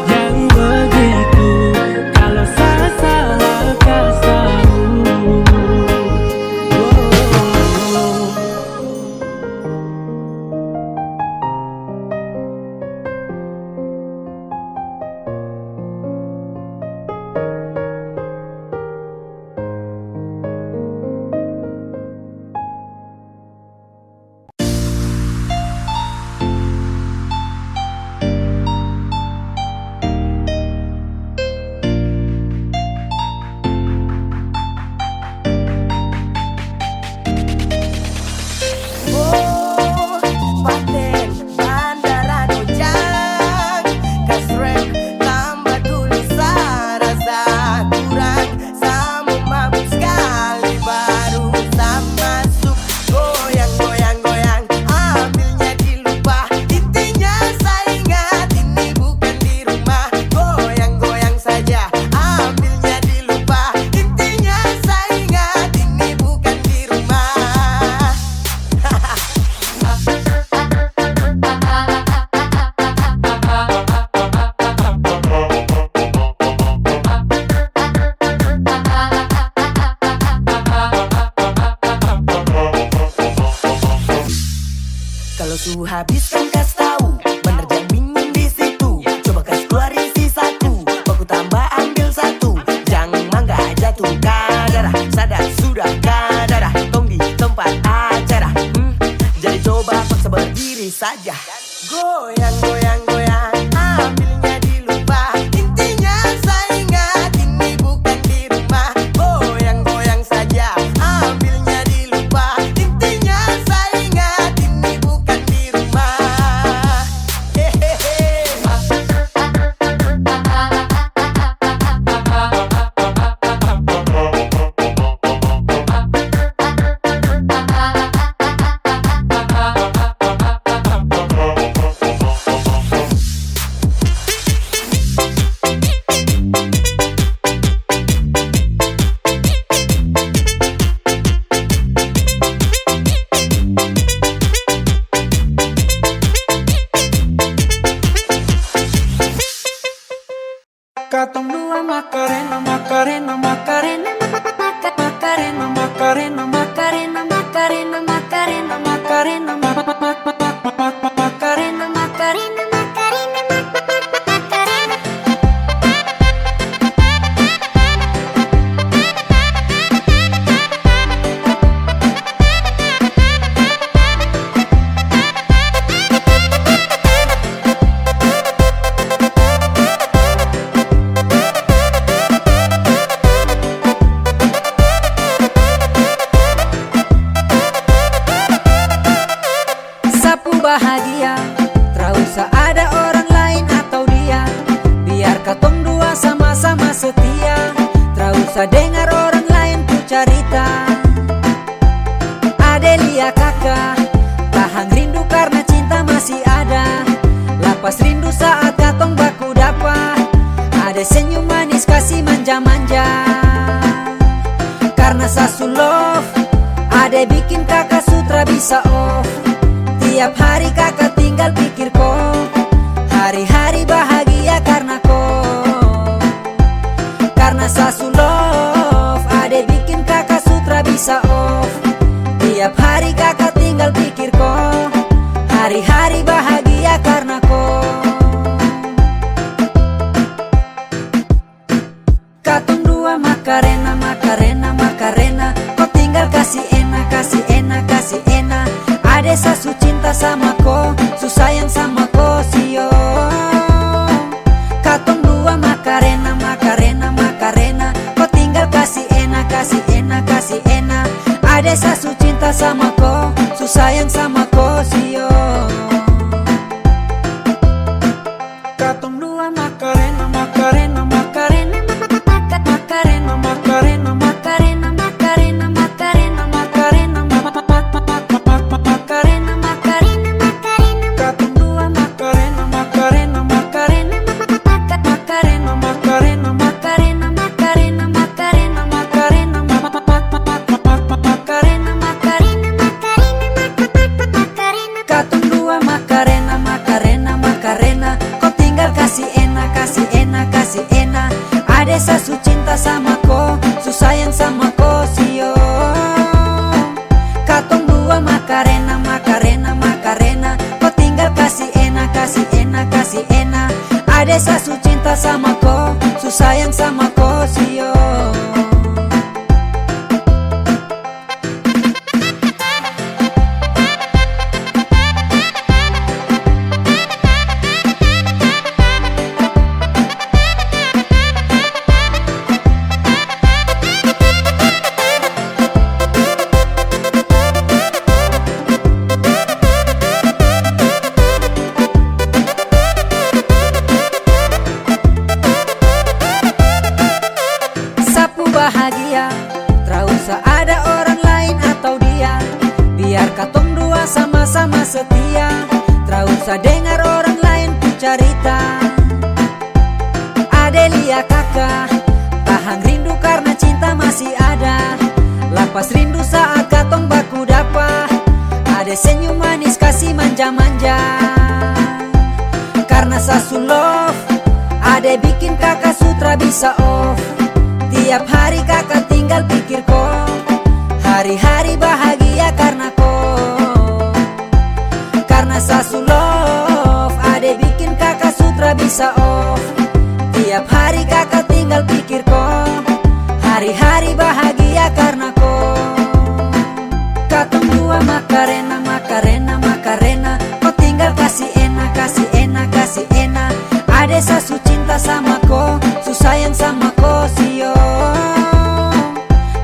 Jangan begitu, kalau salah kau tahu. Paten bandara dojang, kasrem tambah dulu sarasa kurang, sama mabuk sekali baru masuk. Goyang, ambilnya dilupa, intinya saya ingat ini bukan di rumah. Goyang saja, ambilnya dilupa, intinya saya ingat ini bukan di rumah. Kalau su habis kan kas tahu, bener jangan bingung di situ. Coba kas keluarin satu, baku tambah ambil satu. Jangan mangga jatuh kadara, sadar sudah kadara. Tong di tempat acara, jadi coba paksa berdiri saja. Goyang, ambilnya dilupa, intinya saya ingat ini bukan di rumah. Goyang saja, ambilnya dilupa, intinya saya ingat ini bukan di rumah. Hehehe. Katong dua Macarena, Macarena, Macarena, Macarena, Macarena, Macarena, Macarena, Macarena, Macarena, Macarena, Macarena. Bahagia, tak usah ada orang lain atau dia. Biar katong dua sama-sama setia, tak usah dengar orang lain ku cerita. Adelia kakak, tahan rindu karena cinta masih Lapas rindu saat katong baku dapa, ada senyum manis kasih manja-manja. Karena sasu love, ada bikin kakak sutra bisa off. Tiap hari kakak tinggal pikir kau, hari-hari bahagia karena kau. Karena sasu love, ada bikin kakak sutra bisa off. Tiap hari kakak tinggal pikir kau, hari-hari bahagia karena kau. Katong dua Macarena, Macarena, Macarena, kau tinggal kasih enak, kasih enak, kasih enak. Ada sasu cinta sama kau, su sayang sama kau sio. Katong dua Macarena, Macarena, Macarena, kau tinggal kasih enak, kasih enak, kasih enak. Ada sasu cinta sama kau, su sayang sama kau sio. Katong dua Macarena, Macarena, Macarena, Macarena, Macarena, Macarena, Macarena, Macarena, Macarena, Macarena, Macarena, katong dua Macarena, Macarena, Macarena, Macarena, Macarena, Macarena, Macarena, Macarena, Macarena, katong dua Macarena, Macarena, Macarena, kau tinggal kasih enak, kasih enak, kasih enak. Ada sasu cinta sama kau, su sayang sama kau sio. Katong dua Macarena, Macarena, Macarena, kau tinggal kasih enak, kasih enak, kasih enak. Ada sasu cinta sama kau, su sayang sama kau sio. Bahagia, tak usah ada orang lain atau dia. Biar katong dua sama-sama setia, tak usah dengar orang lain ku cerita. Adelia kakak, tahan rindu karena cinta masih ada. Lapas rindu saat katong baku dapa, ada senyum manis kasih manja-manja. Karena sasu love, ada bikin kakak sutra bisa off. Tiap hari kakak tinggal pikir kau, hari-hari bahagia karena kau. Karena sasu love, ada bikin kakak sutra bisa off. Tiap hari kakak tinggal pikir kau, hari-hari bahagia karena kau. Katong dua Macarena, Macarena, Macarena, kau tinggal kasih enak, kasih enak, kasih enak. Ada sasu cinta sama kau, su sayang sama kau sio.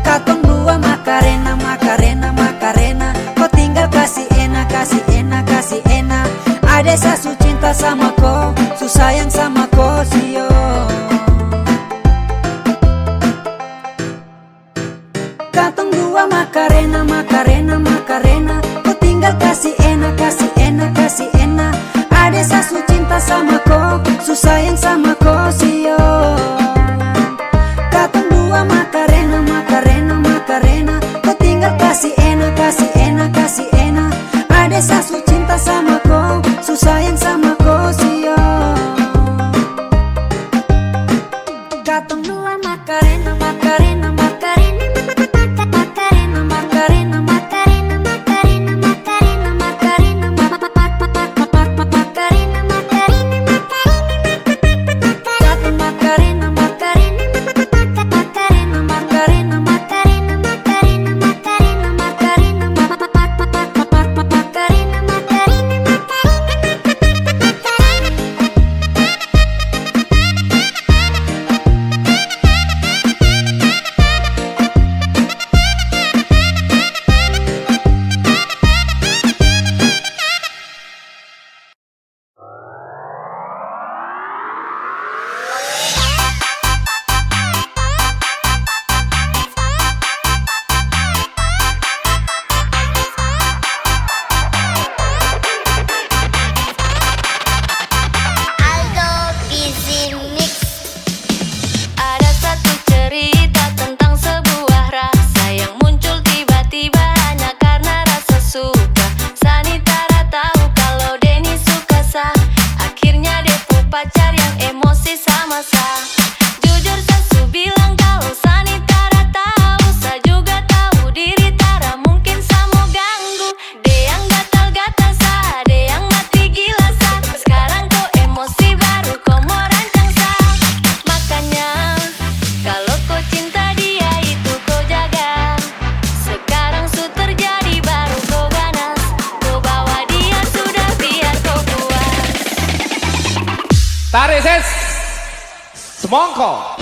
Katong dua Macarena, Macarena, Macarena, kau tinggal kasih enak, kasih enak, kasih enak. Ada sasu cinta sama kau, su sayang sama kau sio. Katong dua Macarena, Macarena, Macarena, kau tinggal kasih enak, kasih enak, kasih enak. Ada sasu cinta sama kau, su sayang sama kau sio. Katong dua Macarena, Macarena, Macarena, kau tinggal kasih enak, kasih enak, kasih enak. Ada sasu cinta sama kau, su sayang sama kau sio. Katong dua Macarena, Macarena, Macarena, Macarena, Macarena, Macarena, Macarena, Macarena, Macarena, Macarena, Macarena, Macarena, Tarik ses. Semongko.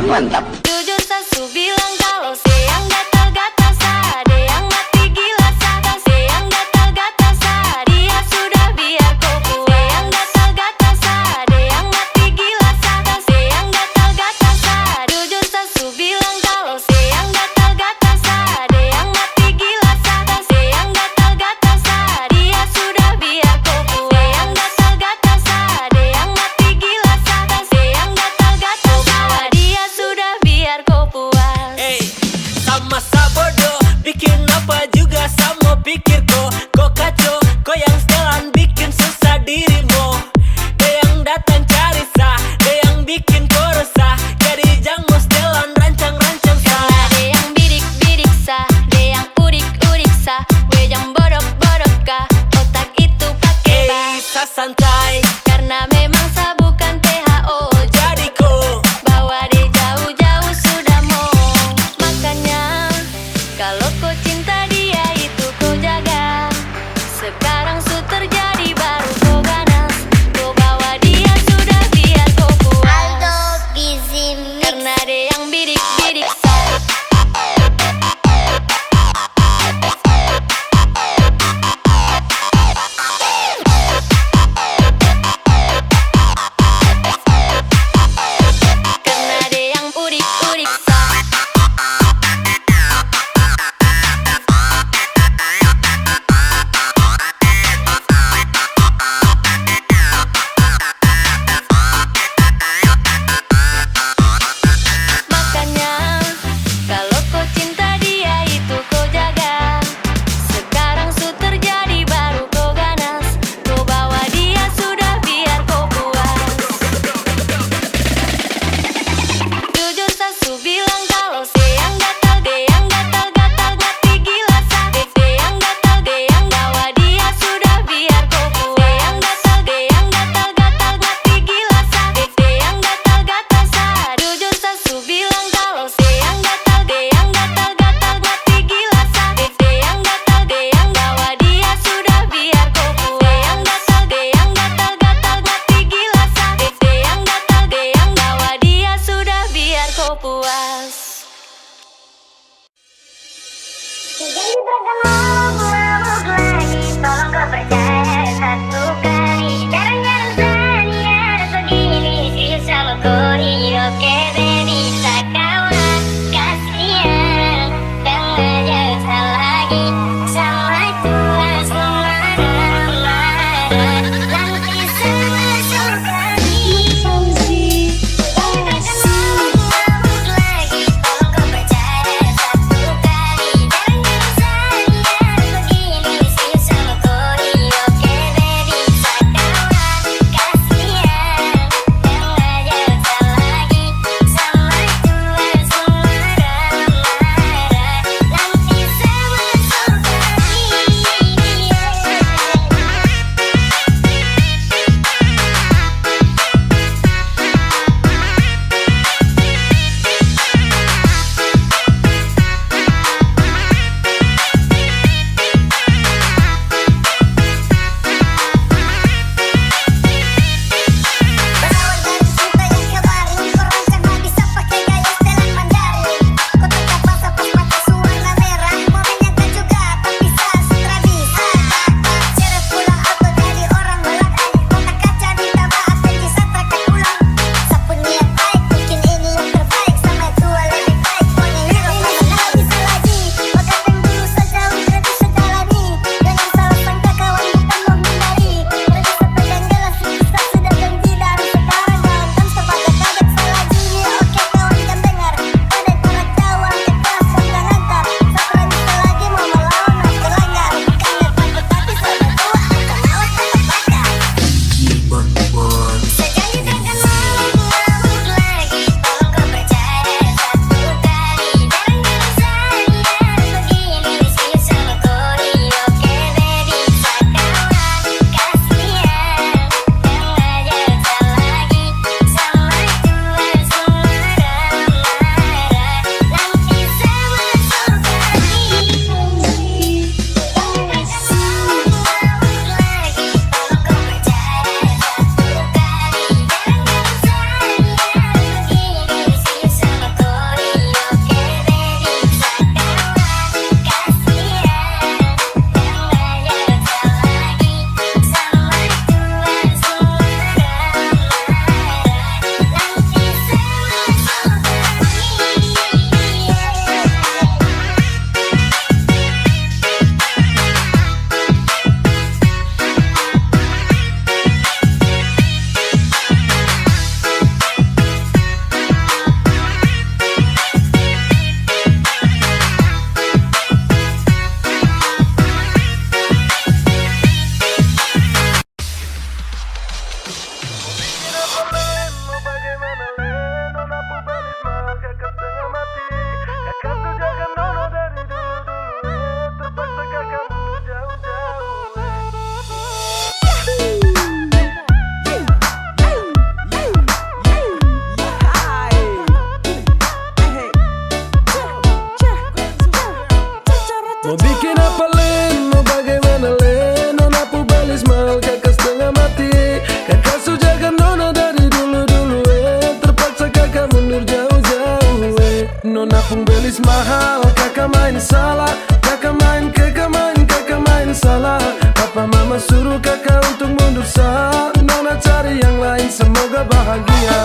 Mantap. Jujur sasu bilang kalau siang gatal-gatal ada yang mati gila sadar siang gatal-gatal dia sudah biar kau puas yang gatal-gatal ada yang mati gila sadar siang gatal-gatal jujur sasu bilang kalau siang gatal-gatal ada yang mati gila sadar siang gatal-gatal dia sudah biar kau puas yang gatal-gatal ada yang mati gila sadar siang gatal-gatal bawa dia sudah biar kau puas. Hey, sama-sama bodoh, bikin apa juga sama pikir kok kacau, kok yang setelan bikin susah dirimu. Dia yang datang cari sah, dia yang bikin kau resah, jadi jangan setelan rancang-rancang sah. Ada yang bidik-bidik sah, ada yang udik-udik sah, we yang bodok-bodok kah, otak itu pakai bah. Sah santai, karena memang sah bukan PHO, jadi kau bawa dia jauh-jauh sudah mau. Makanya kalau kau cinta dia itu kau jaga. Sekarang su terjadi baru kau ganas, kau bawa dia sudah biar kau puas. Aldo Busy Mix. Karena dia yang bidik-bidik sah. Mau bikin apa Len, mau bagaimana Len? Nona pubelis mahal kakak setengah mati. Kakak sujaga nona dari dulu-dulu terpaksa kakak mundur jauh-jauh Nona pembelis mahal, kakak main salah. Kakak main salah. Papa mama suruh kakak untuk mundur sah. Nona cari yang lain, semoga bahagia.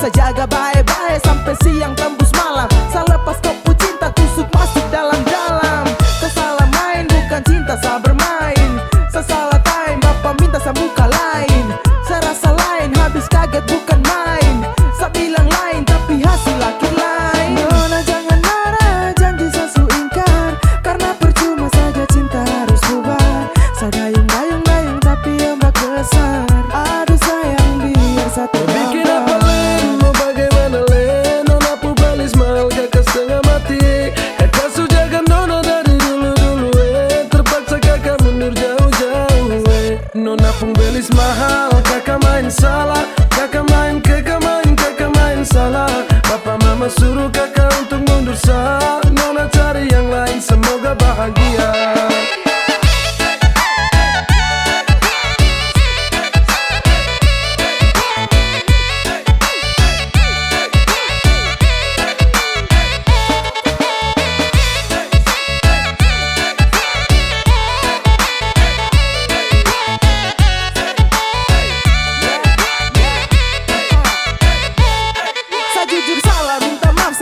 Jaga baik-baik sampai siang tembus malam. Selepas kopu cinta tusuk masuk dalam-dalam. Saya salah main bukan cinta saya bermain. Saya salah time bapak minta saya buka lain. Saya rasa lain habis kaget bukan main. Saya bilang lain tapi hasil akhir lain. Nona jangan marah janji saya su ingkar. Karena percuma saja cinta harus bubar. Saya dayung-dayung tapi ombak besar. Aduh sayang biar satu bikin apa Len? Setengah mati. Kakak sujaga nona dari dulu-dulu terpaksa kakak mundur jauh-jauh Nona pembelis mahal, kakak main salah. Kakak main salah. Papa mama suruh kakak untuk mundur sah. Nona cari yang lain, semoga bahagia.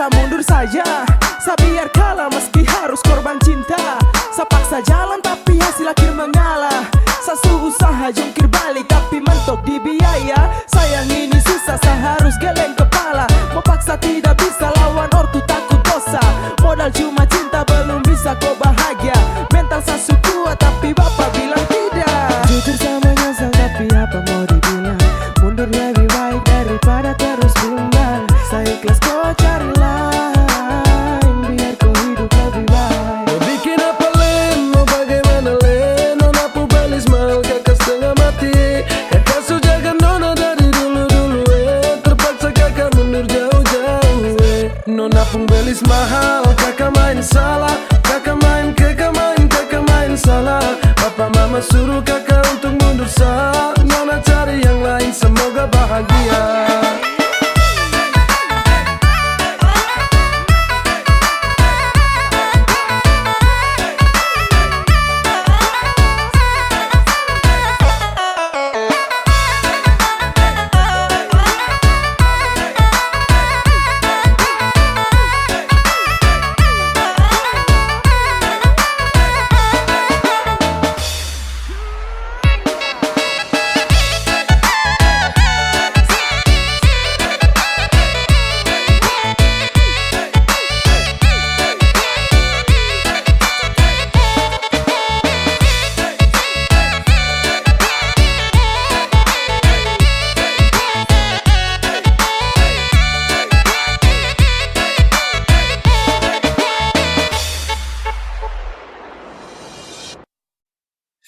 Mundur saja, saya biar kalah meski harus korban cinta. Saya paksa jalan tapi hasil akhir mengalah. Saya usaha jungkir balik tapi mentok di biaya. Sayang ini susah, saya harus geleng kepala. Mau paksa tidak bisa lawan ortu takut dosa. Modal cuma cinta belum bisa kau bahagia. Mental saya kuat tapi bapak bilang tidak. Jujur sama nyesel tapi apa mau dibilang. Mundur lebih baik daripada terus bimbang. Saya ikhlas kau cari lain biar kau hidup lebih baik. Mau bikin apa Len, mau bagaimana Len? Nona pubelis mahal, kakak setengah mati. Kakak sujaga nona dari dulu-dulu terpaksa kakak mundur jauh-jauh Nona pembelis mahal, kakak main salah. Kakak main salah. Papa mama suruh kakak untuk mundur sah. Nona cari yang lain, semoga bahagia.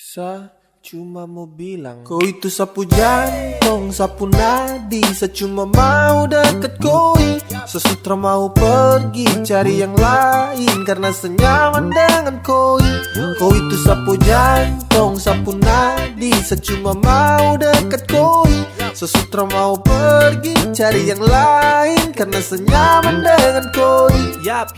Sa cuma mau bilang kau itu sapu jantung, sapu nadi. Sa cuma mau deket koi. Sesutra mau pergi cari yang lain karena senyaman dengan koi. Kau itu sapu jantung, sapu nadi. Sa cuma mau deket koi. Sesutra mau pergi cari yang lain karena senyaman dengan koi. Yap,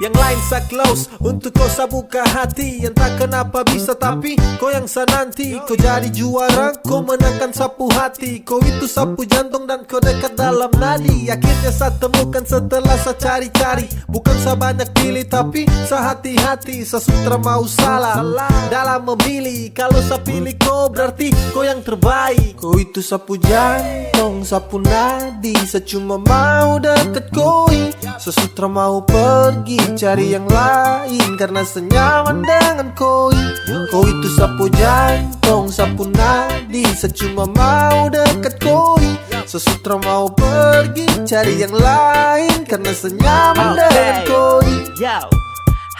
yang lain sa close untuk kau sa buka hati. Entah kenapa bisa tapi kau yang sa nanti. Kau jadi juara, kau menangkan sapu hati. Kau itu sapu jantung dan kau dekat dalam nadi. Akhirnya sa temukan setelah sa cari-cari. Bukan sa banyak pilih tapi sa hati-hati. Sesutra mau salah dalam memilih. Kalau sa pilih kau berarti kau yang terbaik. Kau itu sapu jantung, sapu nadi. Sa cuma mau deket koi. Sesutra mau pergi cari yang lain karena senyaman dengan koi. Kau itu sapu jantung, sapu nadi. Sa cuma mau deket koi. Sesutra mau pergi cari yang lain karena senyaman dengan koi.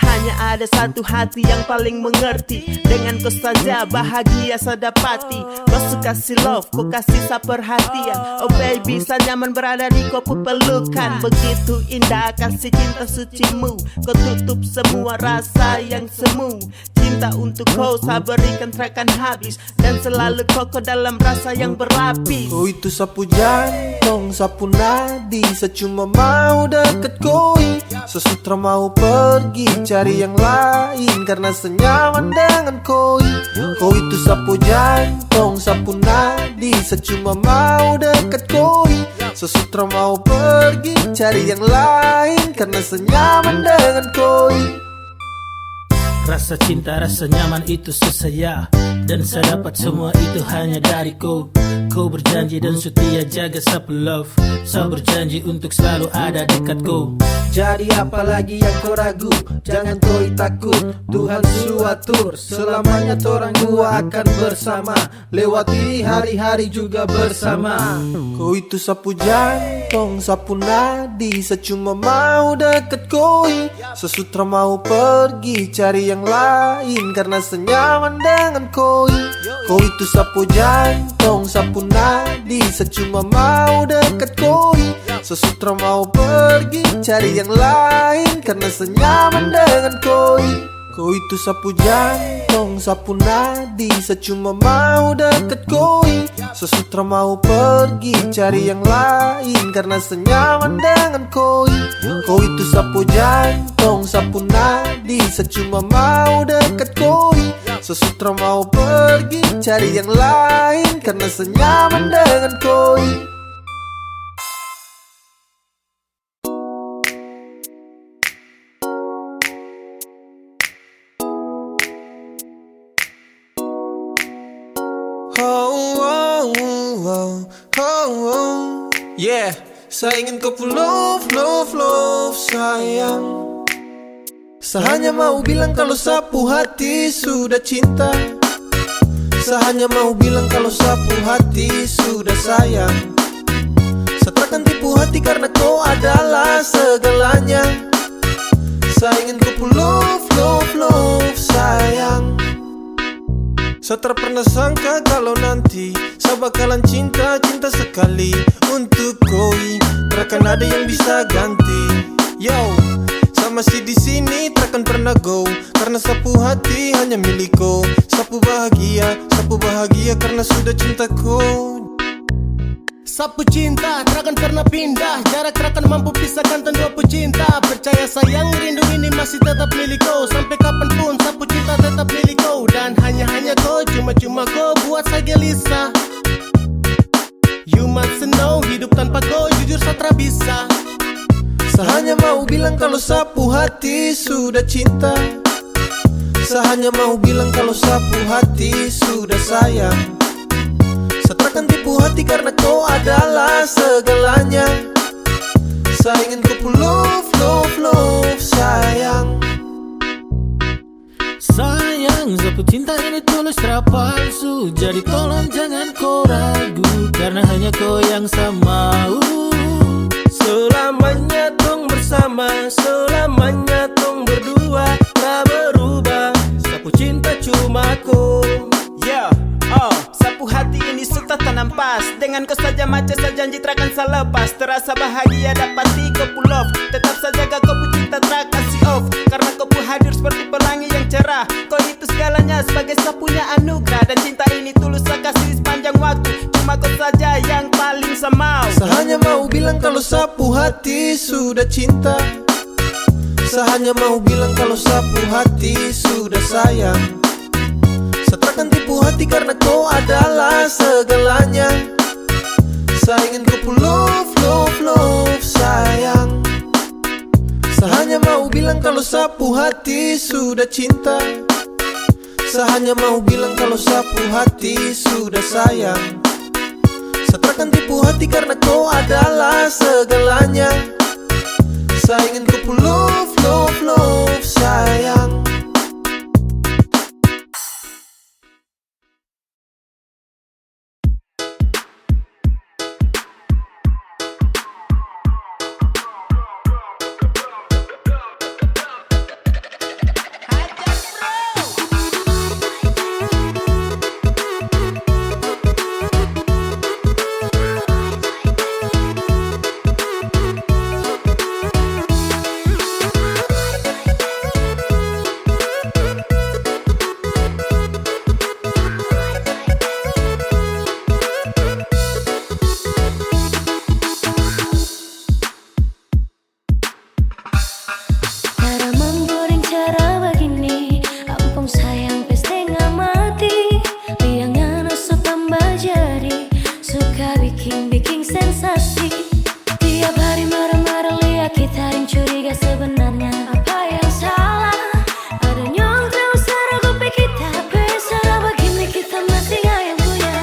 Hanya ada satu hati yang paling mengerti. Dengan kau saja bahagia saya dapati. Kau suka kasih love, kau kasih sa perhatian. Oh baby, saya nyaman berada di kau pelukan. Begitu indah kasih cinta sucimu. Kau tutup semua rasa yang semu. Cinta untuk kau saya berikan terakan habis. Dan selalu kokoh dalam rasa yang berlapis. Kau itu sapu jantung, sapu nadi. Saya cuma mau deket koi. Sesutra mau pergi cari yang lain karena senyaman dengan koi. Kau itu sapu jantung, sapu nadi. Saya cuma mau deket koi. Sesutra mau pergi cari yang lain karena senyaman dengan koi. Rasa cinta, rasa nyaman itu sesaya. Dan saya dapat semua itu hanya dari kau. Kau berjanji dan setia jaga sapu love. Saya berjanji untuk selalu ada dekat kau. Jadi apalagi yang kau ragu, jangan kau takut. Tuhan suatur, selamanya torang dua akan bersama. Lewati hari-hari juga bersama. Kau itu sapu jantung, sapu nadi. Saya cuma mau deket koi. Sesutra mau pergi cari yang lain karena senyaman dengan koi. Kau itu sapu jantung, sapu nadi. Saya cuma mau deket koi. Sesutra mau pergi cari yang lain karena senyaman dengan koi. Kau itu sapu jantung, sapu nadi. Saya cuma mau deket koi. Sesutra mau pergi cari yang lain karena senyaman dengan koi. Kau itu sapu jantung, sapu nadi. Saya cuma mau deket koi. Sesutra mau pergi cari yang lain karena senyaman dengan koi. Yeah, saya ingin kau love, love, love sayang. Saya hanya mau bilang kalau sapu hati sudah cinta. Saya hanya mau bilang kalau sapu hati sudah sayang. Saya takkan tipu hati karena kau adalah segalanya. Saya ingin kau love, love, love sayang. Saya tak pernah sangka kalau nanti saya bakalan cinta sekali untuk koi. Takkan ada yang bisa ganti. Yo, saya masih di sini takkan pernah go karena sapu hati hanya milikku. Sapu bahagia karena sudah cintaku. Sapu cinta takkan pernah pindah. Jarak takkan mampu pisahkan dua pecinta. Percaya sayang, rindu ini masih tetap milikku. Sampai kapanpun sapu cinta tetap milikku. Dan hanya kau, cuma kau buat saya gelisah. You must know, hidup tanpa kau jujur saya tak bisa. Saya hanya mau bilang kalau sapu hati sudah cinta. Saya hanya mau bilang kalau sapu hati sudah sayang. Saya takkan tipu hati karena kau adalah segalanya. Saya ingin kau love, love, love sayang. Sayang, sapu cinta ini tulus tak palsu. Jadi tolong jangan kau ragu karena hanya kau yang saya mau. Selamanya tong bersama, selamanya tong berdua. Tak berubah, sapu cinta cuma kau. Yeah, sapu hati ini sudah tanam pas. Dengan kau saja macam saya janji takkan saya lepas. Terasa bahagia dapati kau pull off. Tetap saja kau cinta tak kasih off. Karena kau hadir seperti pelangi yang cerah. Kau itu segalanya sebagai sapunya anugerah. Dan cinta ini tulus saya kasih sepanjang waktu. Cuma cuma kau saja yang paling semau. Saya hanya mau bilang kalau sapu hati sudah cinta. Saya hanya mau bilang kalau sapu hati sudah sayang. Saya takkan tipu hati karena kau adalah segalanya. Saya ingin kau love, love, love, sayang. Saya hanya mau bilang kalau sapu hati sudah cinta. Saya hanya mau bilang kalau sapu hati sudah sayang. Saya takkan tipu hati karena kau adalah segalanya. Saya ingin kau love, love, love, sayang. Bikin sensasi. Tiap hari marah-marah lihat kita yang curiga, sebenarnya apa yang salah? Ada nyong terus ragu kita. Salah begini kita masih gak yang punya.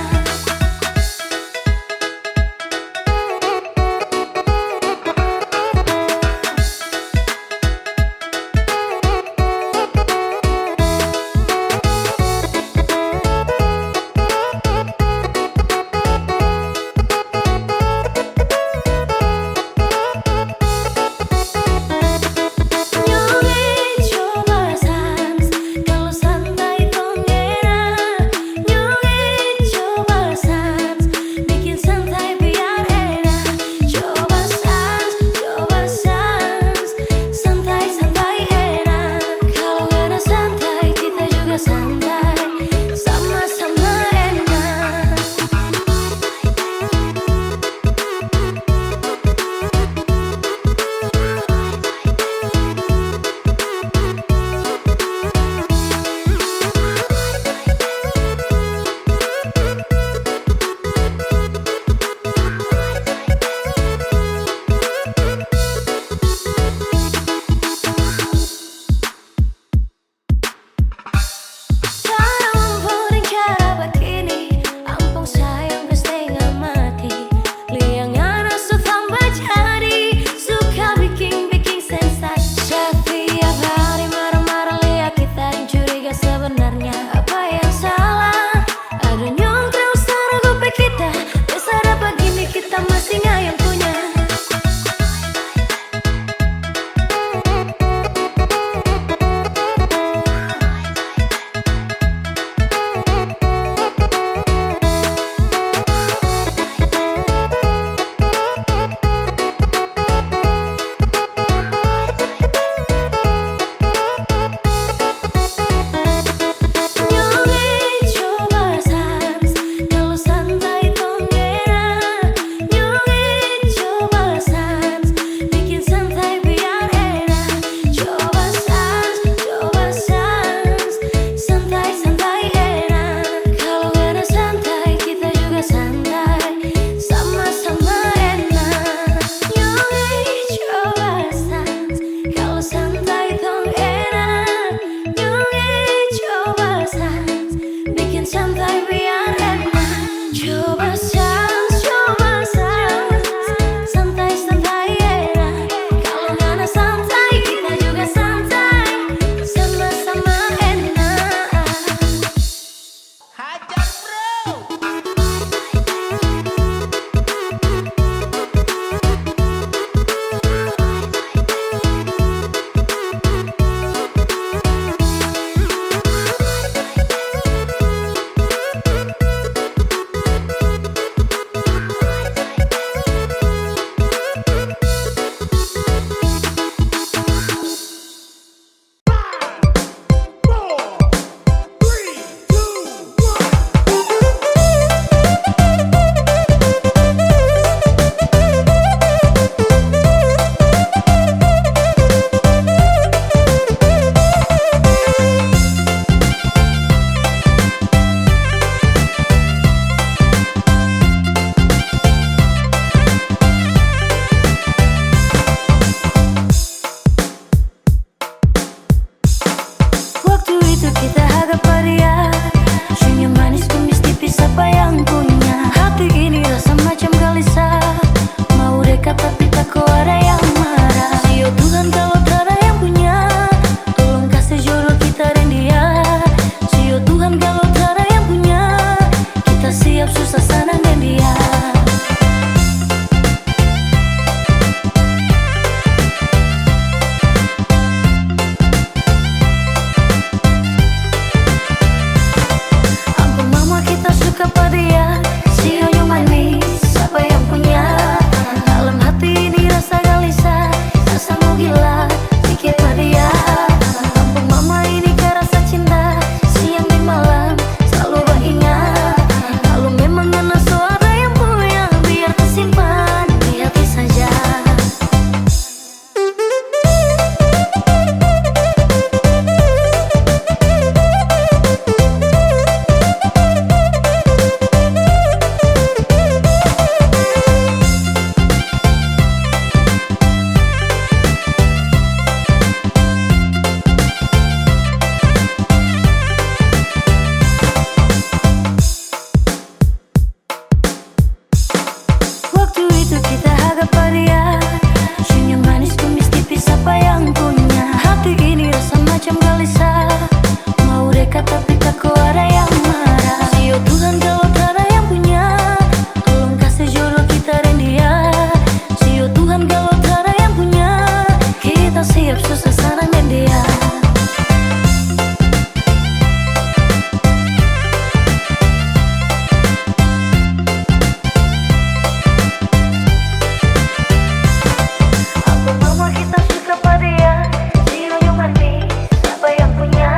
itu kita hadapi dia. Senyum manis kumis tipis apa yang punya. Hati ini rasa macam gelisah. Mau dekat tapi takut ada yang marah. Sio Tuhan kalau tak ada yang punya, tolong kasih jodoh kita dan dia. Sio Tuhan kalau tak ada yang punya, kita siap susah sana dan dia. Apa mama kita suka pada dia? Sio yang manis apa yang punya.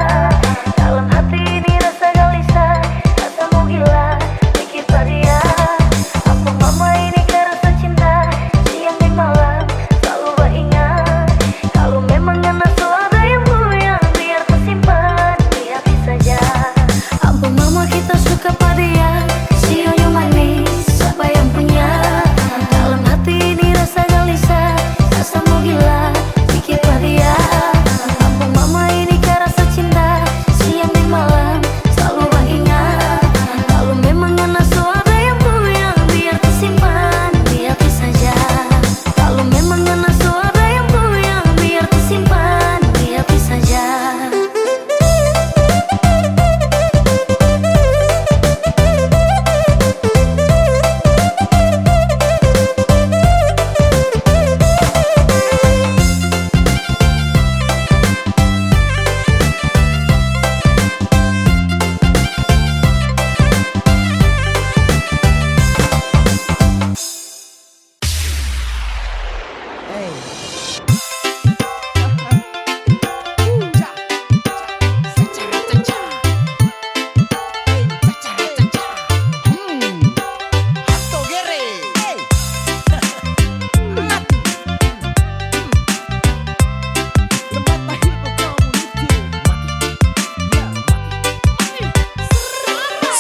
Dalam hati ini rasa gelisah, rasa mau gila mikir pada dia. Apa mama ini kan rasa cinta, siang dan malam selalu beringat. Kalau memang nafsu ada yang punya, biar tersimpan di hati saja. Apa mama kita suka pada dia? Sio yang manis apa yang punya. Dalam hati ini rasa gelisah, rasa mau gila mikir pada dia. Apa mama ini kan rasa cinta, siang dan malam selalu beringat. Kalau memang nafsu ada yang punya, biar tersimpan di hati saja. Kalau memang nafsu ada yang punya, biar tersimpan di hati saja.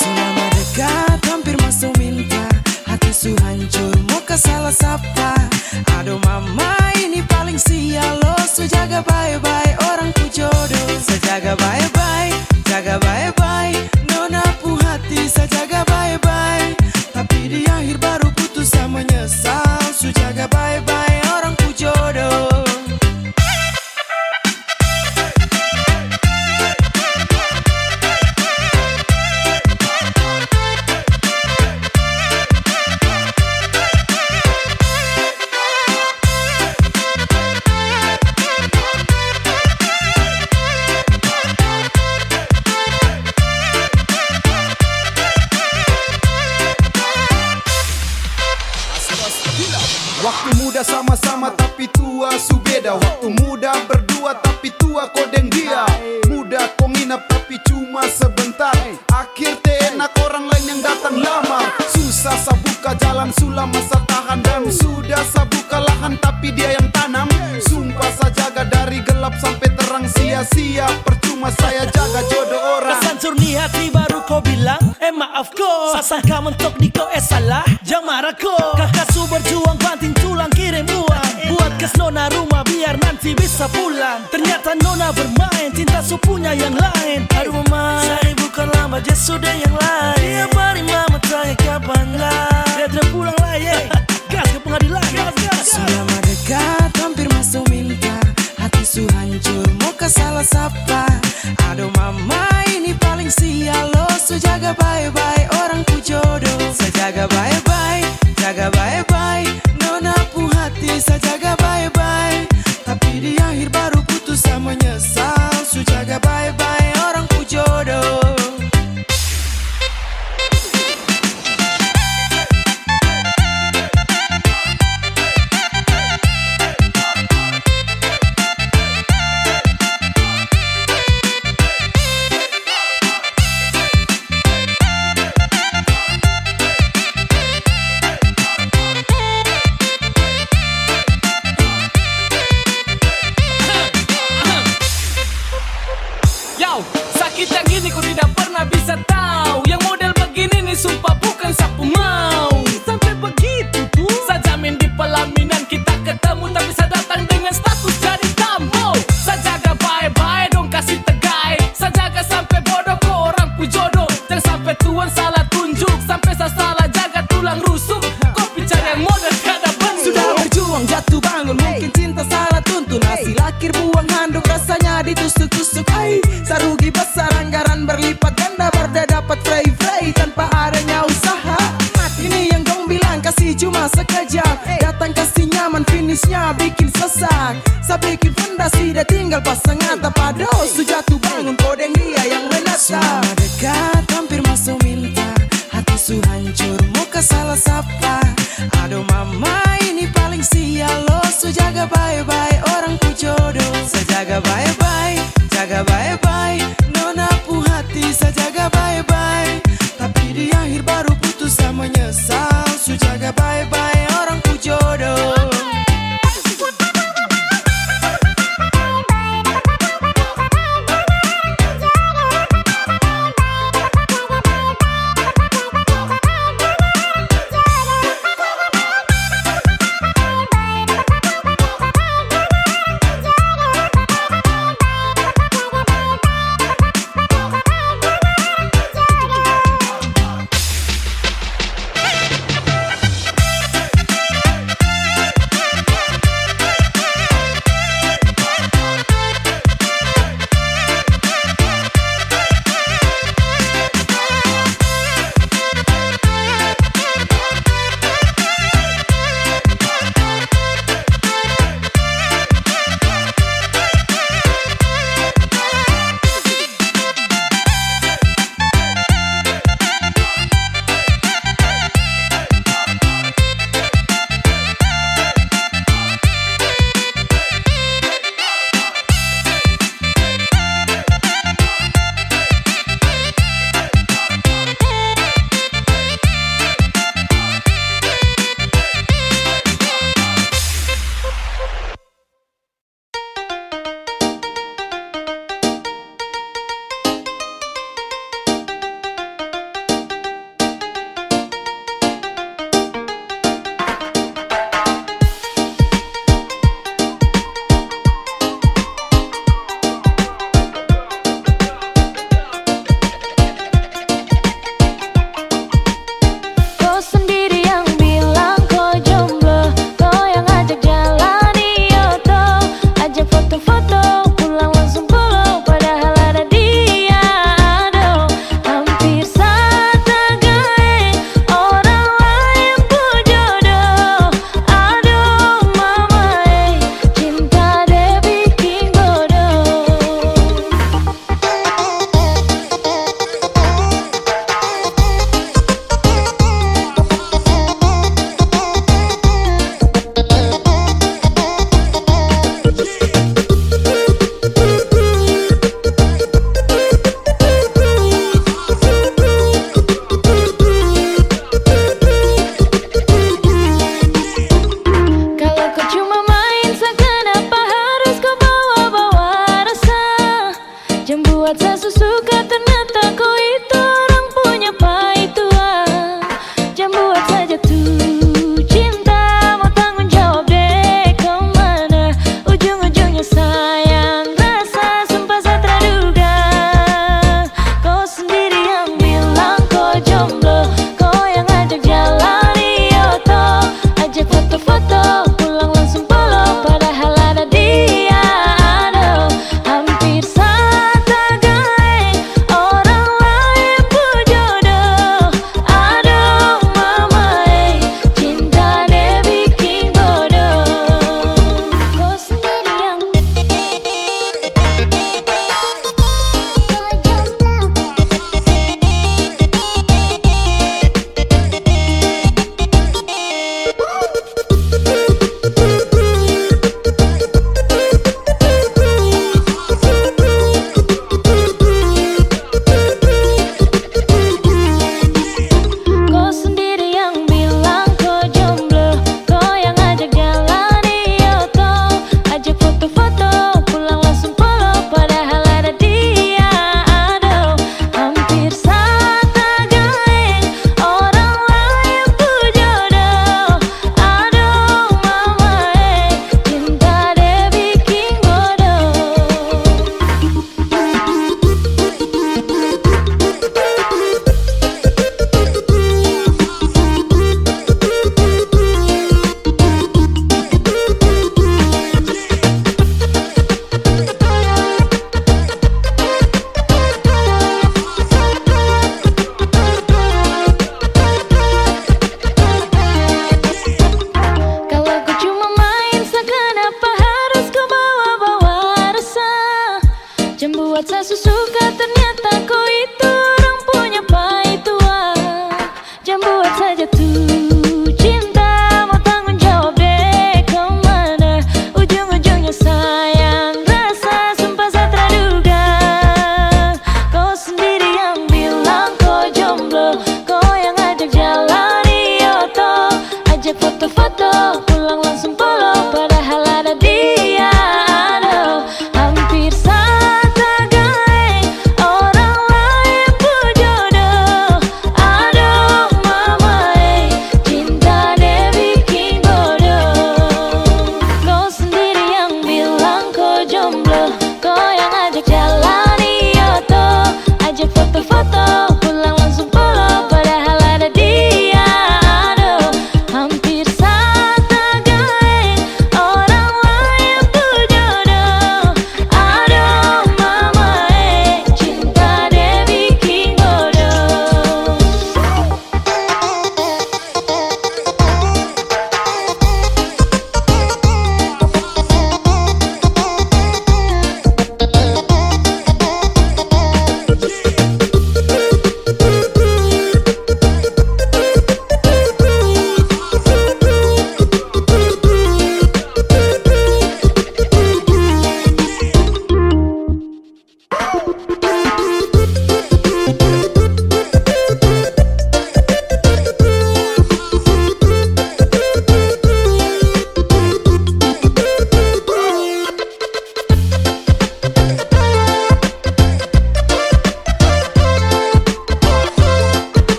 Selama dekat hampir masuk minta, hati su hancur muka salah sapa. Aduh mama ini paling sial lo, su jaga bye-bye orang ku jodoh. Sejaga bye-bye, jaga bye-bye, nona pu hati sejaga bye-bye. Tapi di akhir baru putus sama nyesal, su jaga bye-bye orang ku jodoh. Waktu muda sama-sama tapi tua su beda. Waktu muda berdua tapi tua kau deng dia. Muda kau nginap tapi cuma sebentar. Akhir enak orang lain yang datang lamar. Susah sabuka jalan sulam masa tahan. Dan sudah sabuka lahan tapi dia yang tanam. Sumpah saya jaga dari gelap sampai terang. Sia-sia percuma saya jaga jodoh orang. Kesancur ni hati baru kau bilang maaf ko. Sasangka mentok di kau salah, jangan marah ko. Kakak su berjuang banting tulang kirim uang, buat kes nona rumah biar nanti bisa pulang. Ternyata nona bermain, cinta su punya yang lain. Aduh mama, saya bukan lama aja sudah yang lain. Tiap hari mama tanya kapan lah, dia terpulang lah ye. Gas ke pengadilan, gas. Selama dekat hampir masuk minta, hati su hancur muka salah sapa. Aduh mama ini paling sial lo, su jaga bye-bye orang ku jodoh. Sejaga bye-bye, jaga bye-bye, nona pu hati sejaga bye-bye. Tapi di akhir baru putus sama nyesal, su jaga bye-bye orang ku jodoh. uang jatuh bangun. Mungkin cinta salah tuntun, hasil akhir buang handuk, rasanya ditusuk-tusuk. Sarugi besar, anggaran berlipat ganda, berda dapat frey tanpa adanya usaha. Ini yang dong bilang kasih cuma sekejap, datang kasih nyaman, finishnya bikin sesak. Saya bikin fondasi, dia tinggal pasang atap. Aduh, su jatuh bangun, kodeng dia yang menatap. Semua dekat, hampir masuk minta, hati su hancur, muka salah sapa. Aduh mama, ini paling sial lo. Su jaga bye-bye, orang ku jodoh. Saya jaga bye-bye, jaga bye-bye. Nona pu hati, saya jaga bye-bye. Tapi di akhir baru putus, saya menyesal. Su jaga bye-bye, orang ku jodoh.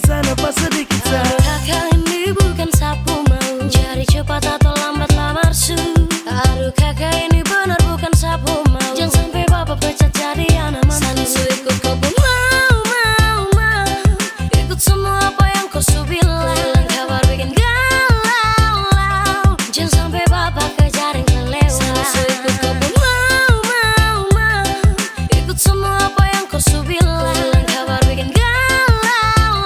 sana pas sedikit sana. Kakak ini bukan sapu mau, jadi cepat atau lambat lamar su. Aduh kakak ini benar bukan sapu mau, jangan sampai bapak pecat jadi anak mantu. Su ikut kau pun mau, ikut semua apa yang kau su bilang. Kabar bikin galau, jangan sampai bapak kejar yang kelewat. Su ikut kau pun mau, ikut semua apa yang kau su bilang. Kabar bikin galau,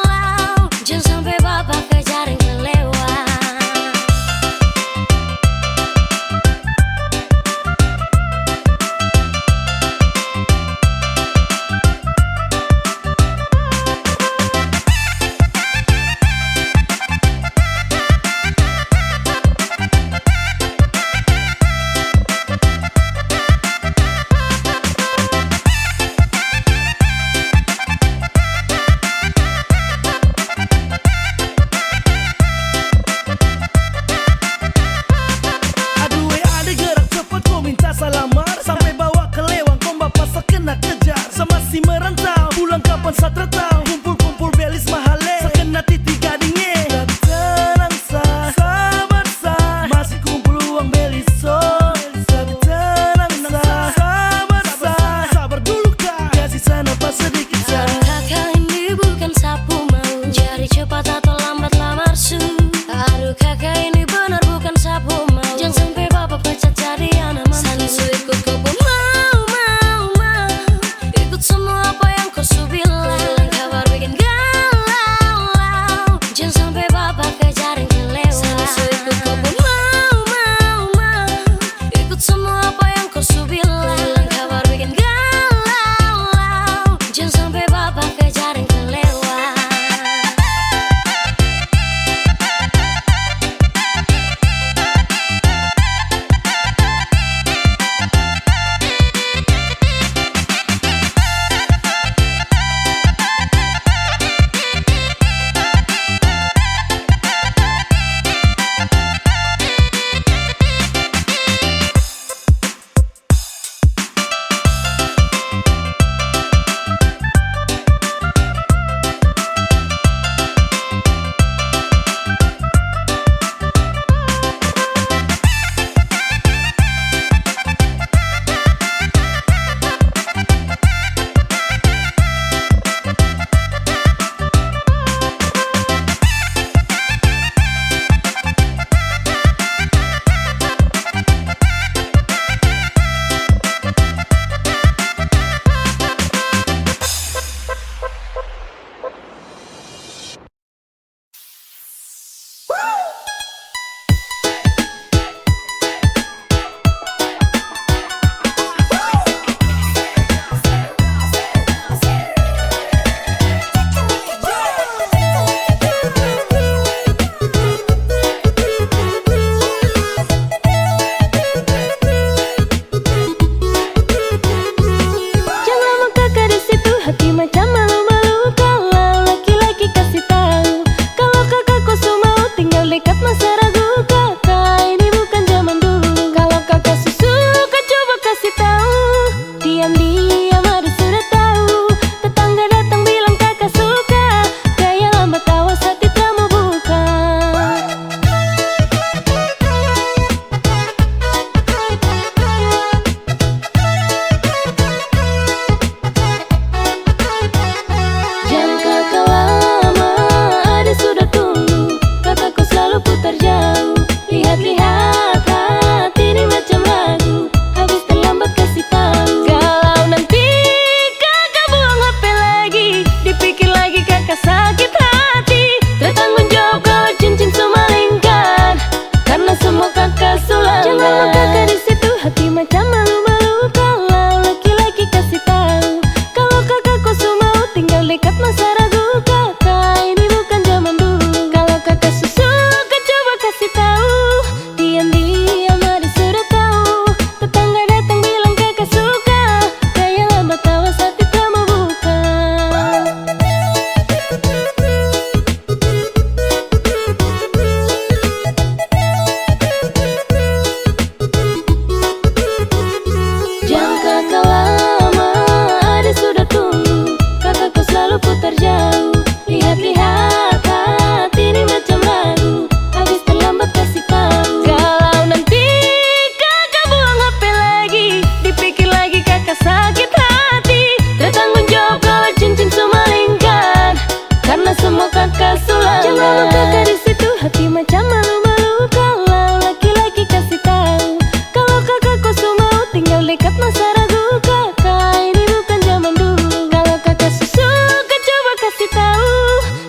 karena semua kakak sulam. Jangan lupa di situ, hati macam malu-malu. Kalau laki-laki kasih tahu, kalau kakak kau semua tinggal dekat masa ragu. Kakak ini bukan zaman dulu. Kalau kakak suka coba kasih tahu,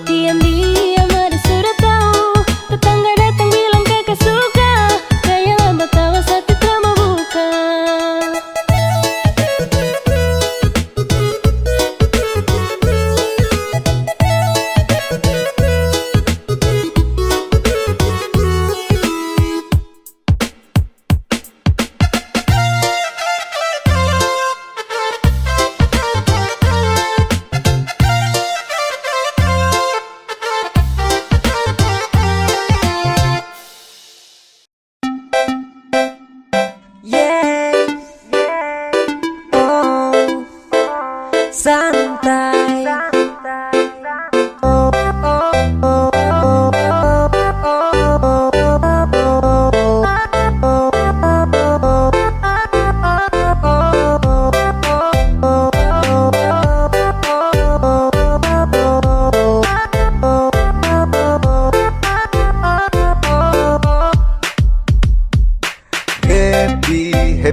diam-diam ada sudah tahu. Tetangga datang bilang kakak suka, kayak lambat tawa satu drama bukan. Santai.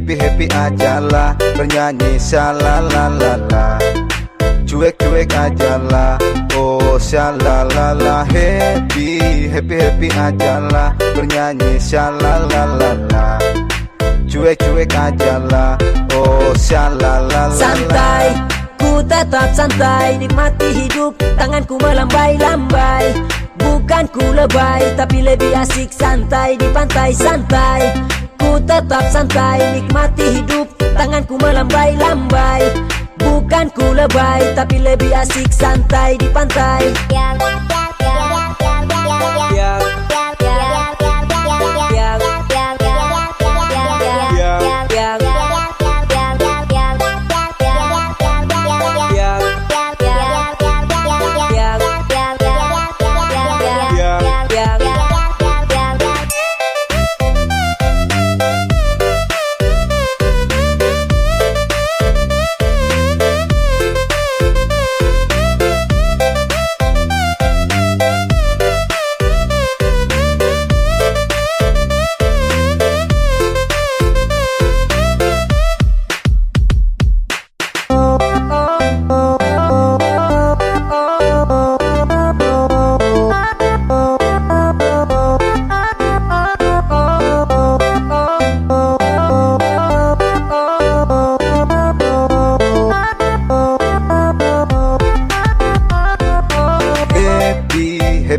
Happy ajalah, bernyanyi shalalalala. Cuek-cuek ajalah, oh shalalala. Happy ajalah, bernyanyi shalalalala. Cuek-cuek ajalah, oh shalalala. Santai, ku tetap santai, nikmati hidup, tanganku melambai-lambai. Bukan ku lebay, tapi lebih asik santai di pantai santai. Ku tetap santai, nikmati hidup, tanganku melambai-lambai. Bukan ku lebay, tapi lebih asik santai di pantai.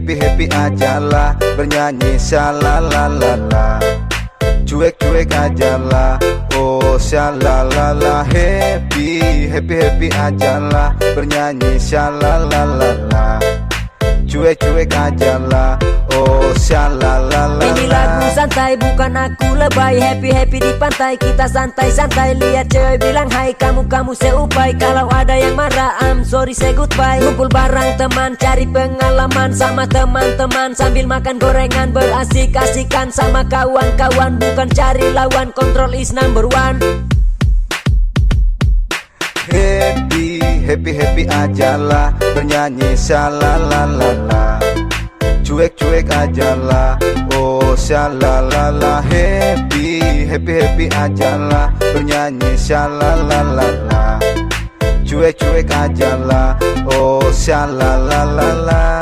Happy ajalah, bernyanyi shalalalala. Cuek-cuek ajalah, oh shalalala. Happy ajalah, bernyanyi shalalalala. Cuek-cuek ajalah, oh shalalala. Ini lagu santai, bukan aku lebay. Happy di pantai, kita santai-santai. Lihat cewek bilang hai, kamu seupai. Kalau ada yang marah, I'm sorry say goodbye. Ngumpul bareng teman, cari pengalaman sama teman-teman. Sambil makan gorengan, berasik-asikan sama kawan-kawan. Bukan cari lawan, control is number one. Happy ajalah, bernyanyi shalalalala. Cuek-cuek ajalah, oh shalalala. Happy ajalah, bernyanyi shalalalala. Cuek-cuek ajalah, oh shalalala.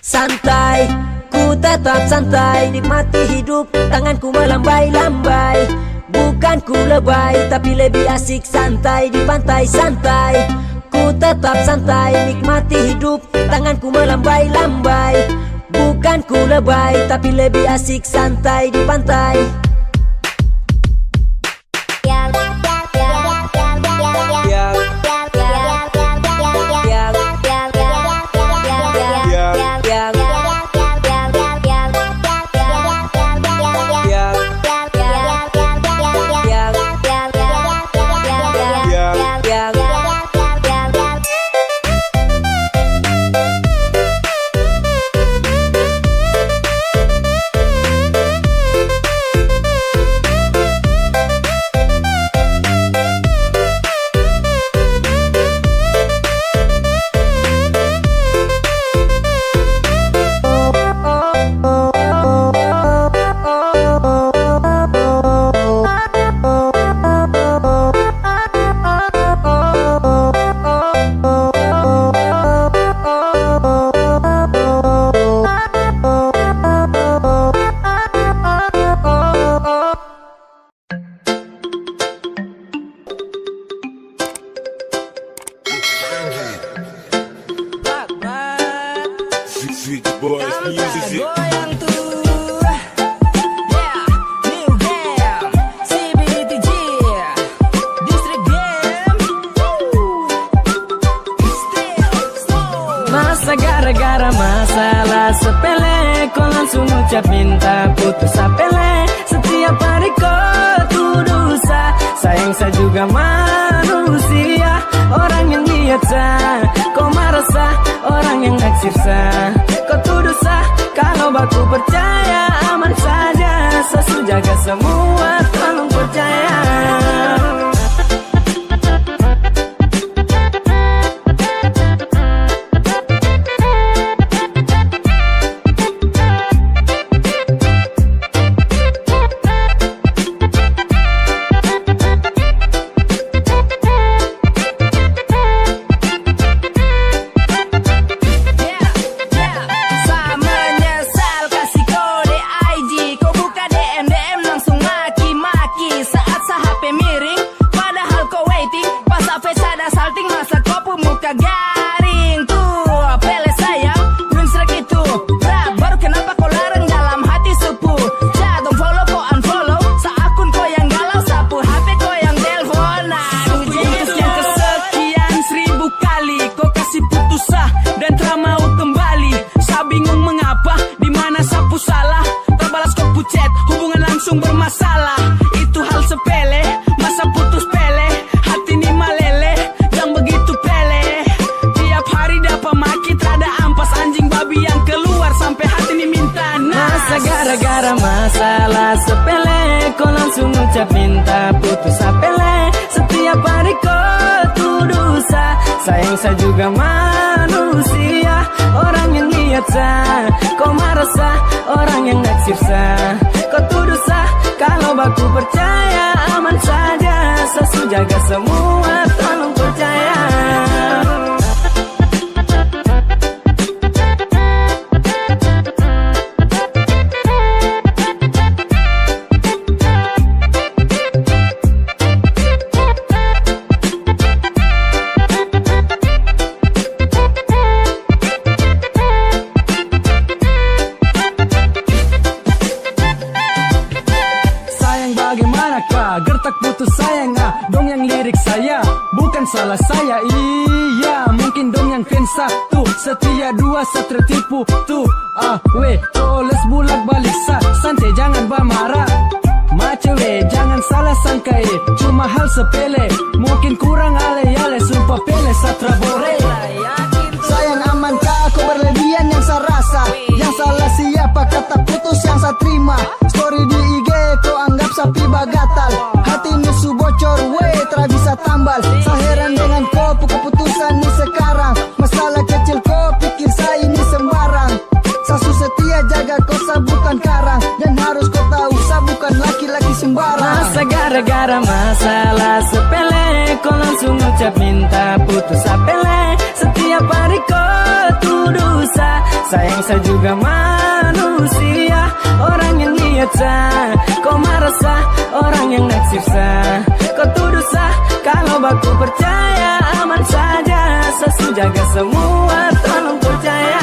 Santai, ku tetap santai, nikmati hidup, tanganku melambai-lambai. Bukan ku lebay, tapi lebih asik santai di pantai santai. Ku tetap santai, nikmati hidup, tanganku melambai-lambai. Bukan ku lebay, tapi lebih asik santai di pantai. Sweet boys music. Goyang tuh, yeah, new game, CBTG, District Game. Masa gara-gara masalah sepele, kau langsung ucap minta putus sepele. Setiap hari kau tuduh sayang saya juga manusia. Orang yang biasa, kau marah sah. Orang yang naksir sah, kau tuduh sah. Kalau baku percaya aman saja, sesu jaga semua, tolong percaya. Garing tuh, pele sayang, belum serak itu. Baru kenapa kau larang dalam hati sepuh. Don't follow, kau unfollow. Seakun kau yang galau, sapu HP kau yang teleponan. Putus yang kesekian 1000 kali kau kasih putus sah dan tak mau kembali. Saya bingung mengapa, di mana sapu salah. Terbalas kau pucet, hubungan langsung bermasalah. Itu hal sepele, masa putus pele. Hati ini malele, yang begitu pele. Maki terada ampas anjing babi yang keluar sampai hati ini minta nas. Masa gara-gara masalah sepele, kau langsung ucap minta putus sepele. Setiap hari kau tuduh sayang saya juga manusia. Orang yang niat sah, kau marah sah. Orang yang naksir sah, kau tuduh sah. Kalau baku percaya aman saja, sesu jaga semua, tolong percaya. Gertak putus sayang dong yang lirik saya, bukan salah saya. Iya mungkin dong yang fans satu, setia dua, tertipu tuh. Toles bulak balik santai jangan marah. Macewe jangan salah sangka cuma hal sepele. Mungkin kurang ale-ale, sumpah pele satrabore. Sayang aman kah kau berlebihan yang saya rasa. Yang salah siapa kata putus yang saya terima. Story di IG kau anggap sapi bagatal. Hati ini su bocor tra bisa tambal. Saya heran dengan kau keputusan ini sekarang. Masalah kecil kau pikir saya ini sembarang. Sasu setia jaga kau bukan karang. Dan harus kau tahu saya bukan laki-laki sembarang. Masa gara-gara masalah sepele, kau langsung ucap minta putus sepele. Setiap hari kau tuduh sayang saya juga manusia. Orang yang niat sah, kau marah sah. Orang yang naksir sah, kau tuduh sah. Kalau baku percaya aman saja, sesu jaga semua, tolong percaya.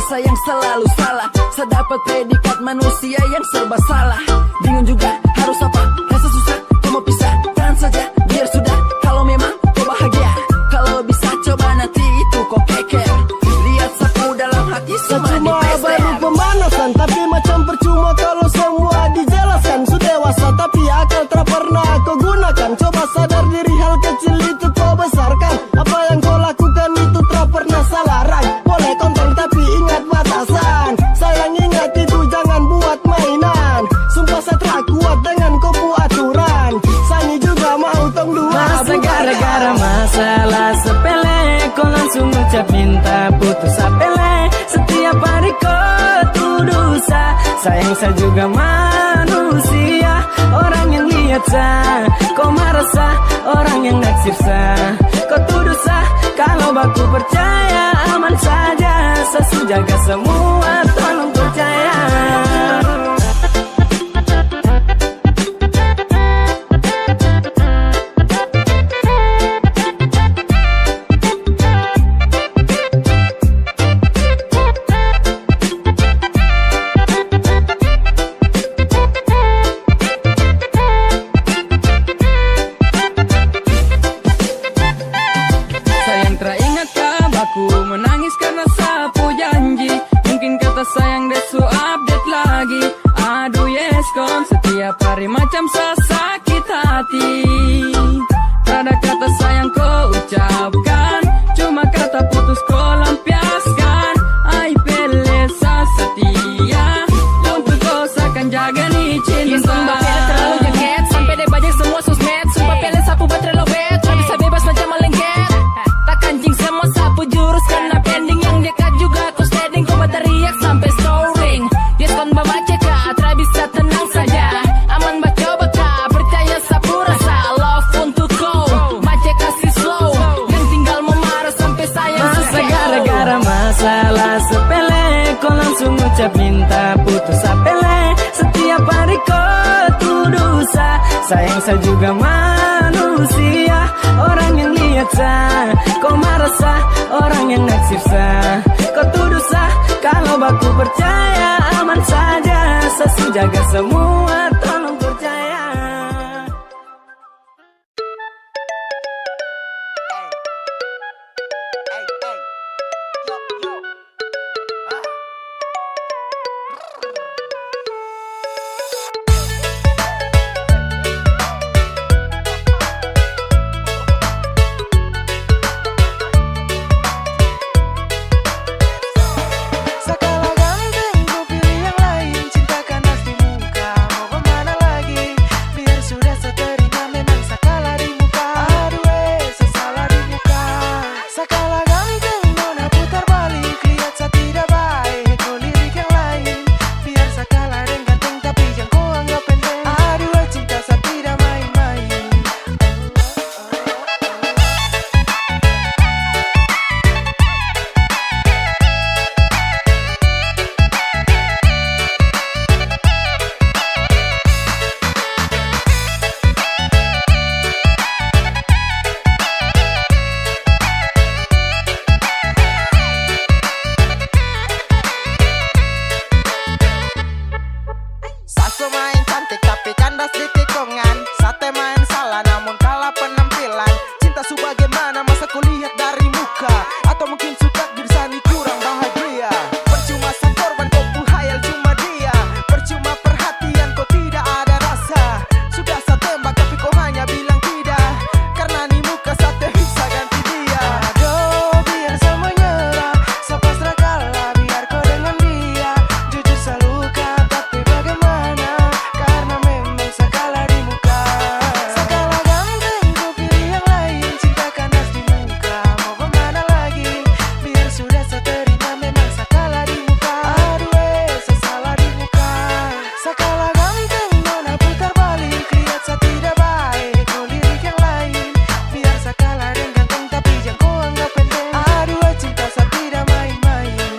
Yang selalu salah, saya dapat predikat manusia yang serba salah. Bingung juga harus apa, rasa susah, kau mau pisah, tahan saja, biar sudah. Kalau memang kau bahagia, kalau bisa coba nanti itu kau keker. Lihat sapu dalam hati sama di pester. Baru pemanasan, tapi macam percuma kalau semua dijelaskan. Sudah dewasa tapi akal tak pernah kau gunakan. Coba sadar diri hal kecil itu kau besarkan. Apa yang kau lakukan itu tak pernah salah rai. Boleh konteng tapi ingat batasan. Sayang ingat itu jangan buat mainan. Sumpah saya tak kuat Sayang saya juga manusia, orang yang lihat sah. Kau marah sah, orang yang naksir sah. Kau tuduh sah, kalau baku percaya aman saja. Sesu jaga semua, tolong percaya. Setiap hari macam sesakit hati. Tiada kata sayang kau ucapkan, cuma kata putus kau lampiaskan. Ai pelesa setia, untuk kau seakan jaga ni cinta. Sumpah pele terlalu jaket, sampai deh banyak semua sosmed. Sumpah pele sapu baterai lobet, tak bisa bebas macam malengket. Tak kancing semua sapu jurus, karena pending yang dekat juga aku steading. Kau teriak sampai storing. Yes kon bawa cekak, tak bisa tenang saja. Aman baca baka, percaya sapu rasa. Love untuk kau, macet kasih slow. Yang tinggal memarah sampai sayang masa gara-gara masalah sepele, kau langsung ucap minta putus sepele. Setiap hari kau tuduh sah. Sayang saya juga manusia, orang yang lihat sah. Kau marah sah, orang yang naksir sah. Kau tuduh sah, kalau baku percaya aman saja. Sesu jaga semua, tolong percaya. Segala ganteng ku pilih yang lain, cinta kandas di muka, mau kemana lagi? Biar sudah seterima memang sakala di muka. Aduh sesalah di muka. Segala ganteng nona putar balik, lihat saya tidak baik, ku lirik yang lain. Biar sakala dan ganteng tapi jangan kau anggap penting. Aduh cinta saya tidak main-main. Saso main cantik tapi kandas di tikungan. Sate main salah namun kalah penampilan. Cinta su bagaimana masa ku lihat dari muka? Atau mungkin suka girsani kurang bahagia. Percuma sang korban kau pun hayal cuma dia. Percuma perhatian kau tidak ada rasa. Sudah saya tembak tapi kau hanya bilang tidak. Karena nih muka sate bisa ganti dia. Aduh biar saya menyerah, saya pasrah kalah biar kau dengan dia. Jujur saya luka tapi bagaimana? Karena memang saya kalah di muka. Segala ganteng ku pilih yang lain, cinta kandas di muka, mau kemana lagi? Biar sudah saya terima memang saya kalah di muka. Aduh saya salah di muka. Segala ganteng nona putar balik, lihat saya tidak baik, ku lirik yang lain. Biar saya kalah dan ganteng tapi jangan kau anggap penting. Aduh cinta saya tidak main-main.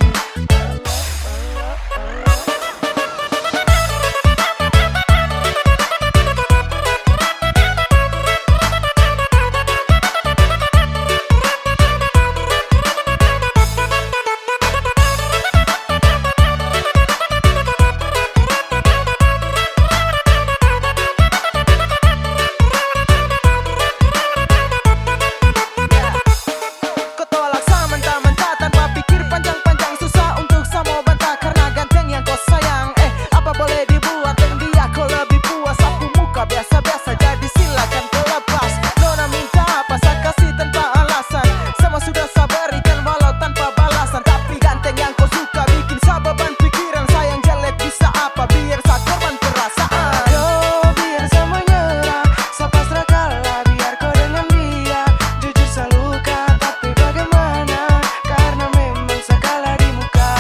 Kau tolak saya mentah-mentah tanpa pikir panjang-panjang. Susah untuk saya mau bantah karena ganteng yang kau sayang. Apa boleh dibuat dan dia kau lebih puas. Sapu muka biasa-biasa jadi silakan kau lepas. Nona minta apa saya kasih tanpa alasan. Semua sudah saya berikan walau tanpa balasan. Tapi ganteng yang kau suka bikin saya beban pikiran. Sayang jelek bisa apa biar saya korban perasaan. Aduh biar saya menyerah, saya pasrah kalah biar kau dengan dia. Jujur saya luka tapi bagaimana? Karena memang saya kalah di muka.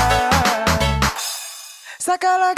Segala